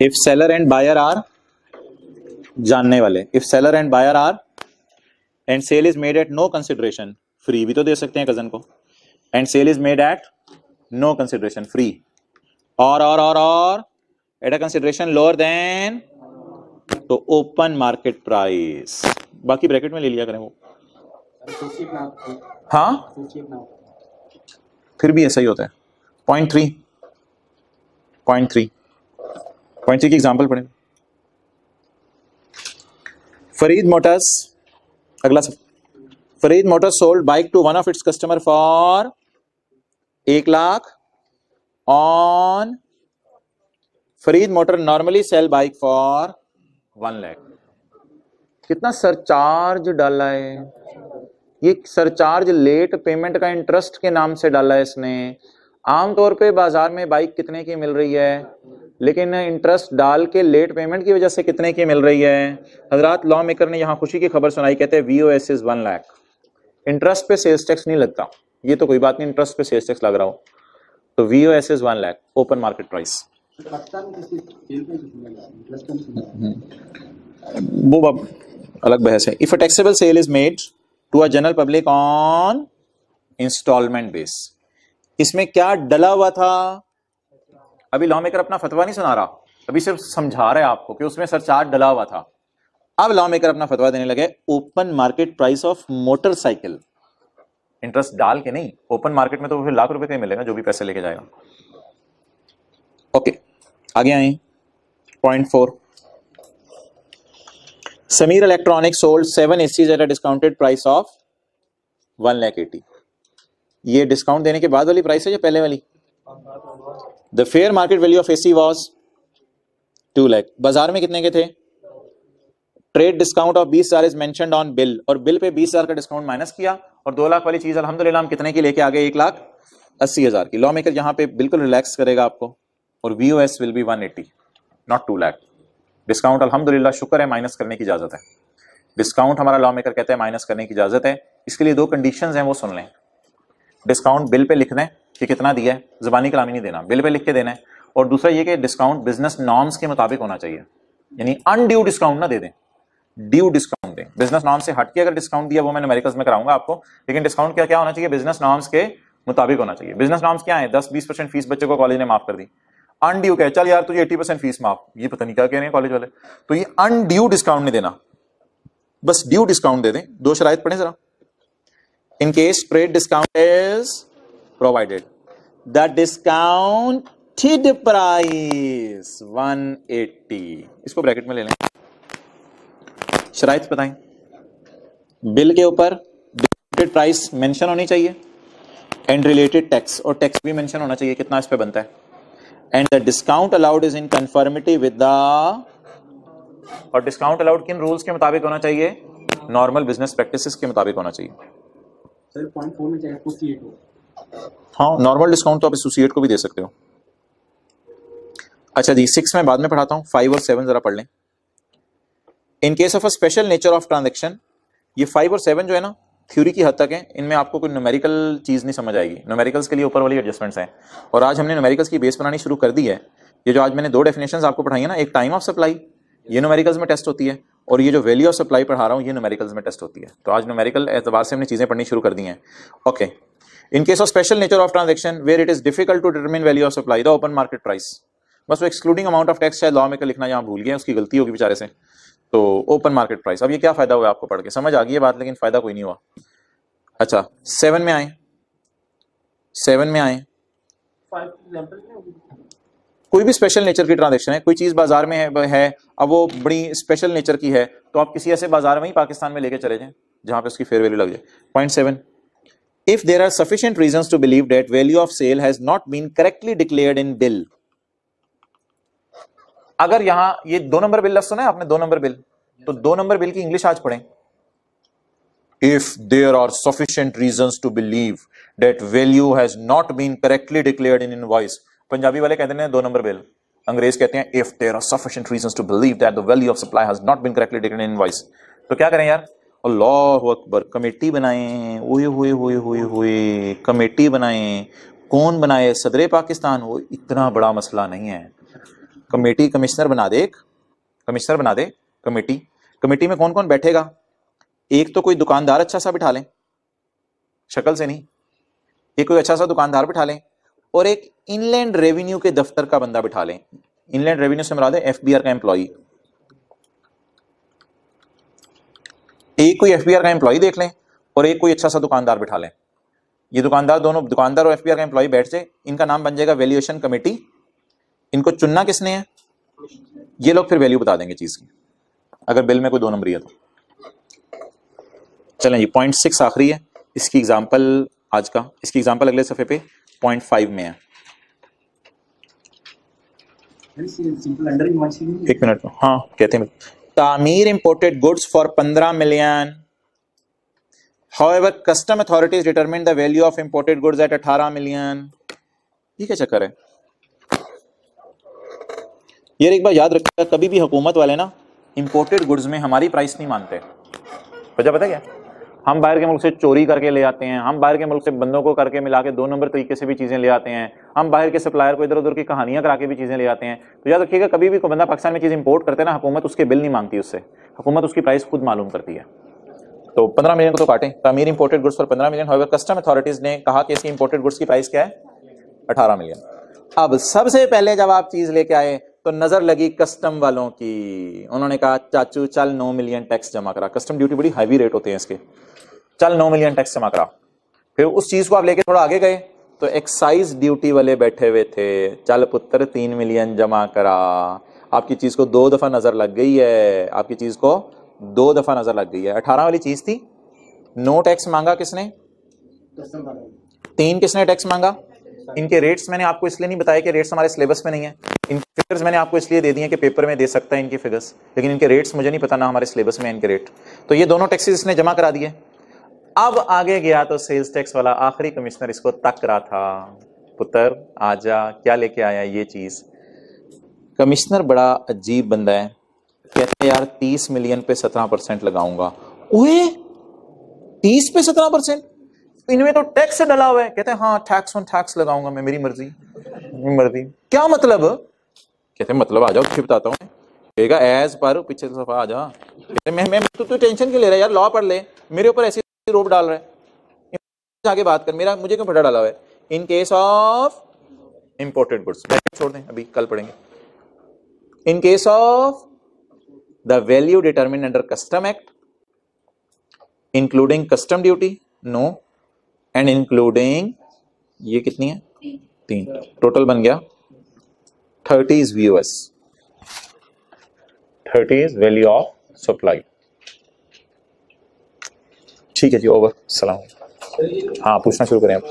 if seller and buyer are, जानने वाले, if seller and buyer are and sale is made at no consideration, free भी तो दे सकते हैं कजन को, and sale is made at no consideration free, और at a consideration lower than, तो ओपन मार्केट प्राइस, बाकी ब्रैकेट में ले लिया करें वो। हाँ फिर भी ऐसा ही होता है। 0.3 की एग्जांपल पढ़े। फरीद मोटर्स, अगला सब, Farid Motors sold bike to one of its customer for 1 lakh on Farid Motor normally sell bike for 1 lakh. कितना सरचार्ज डाला है, ये सरचार्ज लेट पेमेंट का इंटरेस्ट के नाम से डाला है इसने। आमतौर पे बाजार में बाइक कितने की मिल रही है, लेकिन इंटरेस्ट डाल के लेट पेमेंट की वजह से कितने की मिल रही है। हजरात लॉ मेकर ने यहां खुशी की खबर सुनाई, कहते हैं VOS इज 1 लाख, इंटरेस्ट पे सेल्स टैक्स नहीं लगता। ये तो कोई बात नहीं, इंटरेस्ट पे सेल्स टैक्स लग रहा हो तो VOS is 1 lakh open market price. वो अलग बहस है। If a taxable sale is made to a general public on instalment base, इसमें क्या डला हुआ था, अभी लॉ मेकर अपना फतवा नहीं सुना रहा, अभी सिर्फ समझा रहे हैं आपको कि उसमें सरचार्ज डला हुआ था। अब लॉ मेकर अपना फतवा देने लगे open market price of motorcycle, interest डाल के नहीं। ओपन मार्केट में तो फिर लाख रुपए का ही मिलेगा जो भी पैसे लेके जाएगा। ओके आगे आए 0.4, Sameer electronics sold 7 ACs at a discounted price of 1,80,000। ये डिस्काउंट देने के बाद वाली प्राइस है या पहले वाली? The fair market value of AC was 2 lakh. बाजार में कितने के थे? Trade discount of 20,000 is mentioned on bill, और बिल पे 20,000 का डिस्काउंट माइनस किया और 2 लाख वाली चीज अल्हम्दुलिल्लाह हम कितने की लेके आ गए? 1,80,000 की। लॉ मेकर यहां पे बिल्कुल रिलैक्स करेगा आपको, और VOS will be 180 not 2 lakh. Discount अल्हम्दुलिल्लाह शुक्र है माइनस करने की इजाजत है, डिस्काउंट हमारा लॉ मेकर कहते हैं माइनस करने की इजाजत है। इसके लिए 2 कंडीशंस हैं, वो सुन लें। डिस्काउंट बिल पे लिखना है कि कितना दिया है, जुबानी कलामी नहीं देना, बिल पे लिख के देना है। और दूसरा ये कि डिस्काउंट बिजनेस नॉर्म्स के मुताबिक होना चाहिए, यानी अनड्यू डिस्काउंट ना दे दें, ड्यू डिस्काउंट दें। बिजनेस नॉर्म से हट के अगर डिस्काउंट दिया वो मैं न्यूमेरिकल्स में कराऊंगा आपको, लेकिन डिस्काउंट क्या क्या होना चाहिए? बिजनेस नॉर्म्स के मुताबिक होना चाहिए। बिजनेस नॉर्म्स क्या है? 10-20% फीस बच्चे को कॉलेज ने माफ कर दी। अनड्यू क्या है? चल यार तुझे 80% फीस माफ, ये पता नहीं क्या कह रहे हैं कॉलेज वाले। तो ये अनड्यू डिस्काउंट नहीं देना, बस ड्यू डिस्काउंट दे दें। 2 शराइत पढ़ें जरा। In case trade discount is provided, the discounted price 180, इसको ब्रैकेट में ले लें। शराइत बताएं। बिल के ऊपर डिस्काउंटेड प्राइस मेंशन होनी चाहिए, एंड रिलेटेड टैक्स, और टैक्स भी मेंशन होना चाहिए कितना इस पे बनता है। And the discount allowed is in conformity with the, और डिस्काउंट अलाउड किन रूल्स के मुताबिक होना चाहिए? नॉर्मल बिजनेस प्रैक्टिसेस के मुताबिक होना चाहिए। सर 0.4 में चाहिए एसोसिएट हो। हाँ नॉर्मल डिस्काउंट तो आप एसोसिएट को भी दे सकते हो। अच्छा जी 6 में बाद में पढ़ाता हूं, 5 और 7 जरा पढ़ लें। इन case of a special nature of transaction, ये 5 और 7 जो है ना थ्योरी की हद तक है, इनमें आपको कोई न्यूमेरिकल चीज नहीं समझ आएगी। न्यूमेरिकल्स के लिए ऊपर वाली एडजस्टमेंट्स हैं, और आज हमने न्यूमेरिकल्स की बेस बनानी शुरू कर दी है। ये जो आज मैंने 2 डेफिनेशंस आपको पढ़ाई है ना, एक टाइम ऑफ सप्लाई, ये न्यूमेरिकल्स में टेस्ट होती है, और ये जो वैल्यू ऑफ सप्लाई पढ़ा रहा हूँ ये न्यूमेरिकल्स में टेस्ट होती है। तो आज न्यूमेरिकल एतबार से हमने चीजें पढ़नी शुरू कर दी हैं। Okay, in case of special nature of transaction where it is difficult to determine value of supply, the open market price, बस वो एक्सक्लूडिंग अमाउंट ऑफ टैक्स शायद लॉ मेकर लिखना यहाँ भूल गए, उसकी गलती होगी बेचारे से। तो ओपन मार्केट प्राइस, अब ये क्या फायदा हुआ आपको पढ़ के? समझ आ गई है बात, लेकिन फायदा कोई नहीं हुआ। अच्छा 7 में आए, 7 में आए, कोई भी स्पेशल नेचर की ट्रांजैक्शन है, कोई चीज बाजार में है, अब वो बड़ी स्पेशल नेचर की है, तो आप किसी ऐसे बाजार में ही पाकिस्तान में लेके चले जाएं जहां पे उसकी फेयर वैल्यू लग जाए। 0.7, if there are sufficient reasons to believe that value of sale has not been correctly declared in bill, अगर यहां ये 2 नंबर बिल लफ्ज सुना है आपने, 2 नंबर बिल, तो 2 नंबर बिल की इंग्लिश आज पढ़ें। If there are sufficient reasons to believe that value has not been correctly declared in invoice, Punjabi वाले कहते हैं 2 नंबर बिल, अंग्रेज कहते हैं if there are sufficient reasons to believe that the value of supply has not been correctly declared in invoice, तो क्या करें यार? अल्लाहु अकबर, कमेटी बनाएं, ओए होए होए होए होए, कमेटी बनाएं। कौन बनाए? सदर पाकिस्तान। वो इतना बड़ा मसला नहीं है, कमेटी कमिश्नर बना दे, कमिश्नर बना दे कमेटी। कमेटी में कौन कौन बैठेगा? एक तो कोई दुकानदार अच्छा सा बिठा लें, शक्ल से नहीं, एक कोई अच्छा सा दुकानदार बिठा लें, और एक इनलैंड रेवेन्यू के दफ्तर का बंदा बिठा लें। इनलैंड रेवेन्यू से मुराद है एफबीआर का एम्प्लॉई। एक कोई एफबीआर का एम्प्लॉई देख लें और एक कोई अच्छा सा दुकानदार बिठा लें। ये दुकानदार, दोनों दुकानदार और एफबीआर का एम्प्लॉई बैठ जाए, इनका नाम बन जाएगा वैल्यूएशन कमेटी। इनको चुनना किसने है? ये लोग फिर वैल्यू बता देंगे चीज की, अगर बिल में कोई 2 नंबरी है तो। चलें जी, पॉइंट 6 आखिरी है, इसकी एग्जांपल आज का, इसकी एग्जांपल अगले सफे पे पॉइंट 5 में है। एक मिनट, हाँ कहते हैं तामीर imported goods for 15 million, however custom authorities determine the value of imported goods at 18 million. ये क्या चक्कर है यार? एक बार याद रखिएगा, कभी भी हुकूमत वाले ना इंपोर्टेड गुड्स में हमारी प्राइस नहीं मानते। वजह पता क्या? हम बाहर के मुल्क से चोरी करके ले आते हैं, हम बाहर के मुल्क से बंदों को करके मिला के 2 नंबर तरीके से भी चीजें ले आते हैं, हम बाहर के सप्लायर को इधर उधर की कहानियां करा के भी चीजें ले आते हैं। तो याद रखिएगा, कभी भी कोई बंदा पाकिस्तान में चीज इंपोर्ट करते हैं ना, हुकूमत उसके बिल नहीं मांगती उससे, हुकूमत उसकी प्राइस खुद मालूम करती है। तो 15 मिलियन को तो काटें, तामीर imported goods for 15 million, however custom authorities ने कहा कि इसकी इंपोर्टेड गुड्स की प्राइस क्या है? 18 मिलियन। अब सबसे पहले जब आप चीज लेके आए तो नजर लगी कस्टम वालों की, उन्होंने कहा चाचू चल 9 मिलियन टैक्स जमा करा। कस्टम ड्यूटी बड़ी हैवी रेट होते हैं इसके, चल 9 मिलियन टैक्स जमा करा। फिर उस चीज को आप लेके थोड़ा आगे गए तो एक्साइज ड्यूटी वाले बैठे हुए थे, चल पुत्र 3 मिलियन जमा करा। आपकी चीज को 2 दफा नजर लग गई है, आपकी चीज को 2 दफा नजर लग गई है। 18 वाली चीज थी, नो टैक्स मांगा किसने? 3 किसने टैक्स मांगा? इनके रेट्स मैंने आपको इसलिए नहीं बताया कि रेट्स हमारे सिलेबस में नहीं है, इनके फिगर्स मैंने आपको इसलिए दे दिए कि पेपर में दे सकता है इनकी फिगर्स, लेकिन इनके रेट्स मुझे नहीं पता ना हमारे सिलेबस में इनके रेट। तो ये दोनों टैक्सेस इसने जमा करा दिए। अब आगे गया तो सेल्स टैक्स वाला आखिरी कमिश्नर इसको तक रहा था, पुत्र आजा क्या लेके आया ये चीज। कमिश्नर बड़ा अजीब बंदा है, कहते हैं यार 30 मिलियन पे 17% लगाऊंगा। ओए 30 पे 17%? इनमें तो टैक्स डला हुआ है। कहते हैं हाँ टैक्स ऑन टैक्स लगाऊंगा मैं, मेरी मर्जी मर्जी। क्या मतलब? कहते हैं मतलब आ जाओ फिर बताता हूँ। कहेगा एज पर पीछे से सफा आ जा। कहते मैं तू टेंशन क्यों ले रहा है यार, लॉ पढ़ ले, मेरे ऊपर ऐसी रोप डाल रहा है, आगे बात कर, मेरा मुझे क्यों फटा डाला हुआ है? In case of imported goods, छोड़ दें अभी कल पढ़ेंगे। In case of the value determined under custom act including custom duty, no, and including ये कितनी है? 3, टोटल बन गया 30 VOS, 30 वैल्यू ऑफ सप्लाई। ठीक है जी, ओवर, सलाम। हाँ पूछना शुरू करें आप।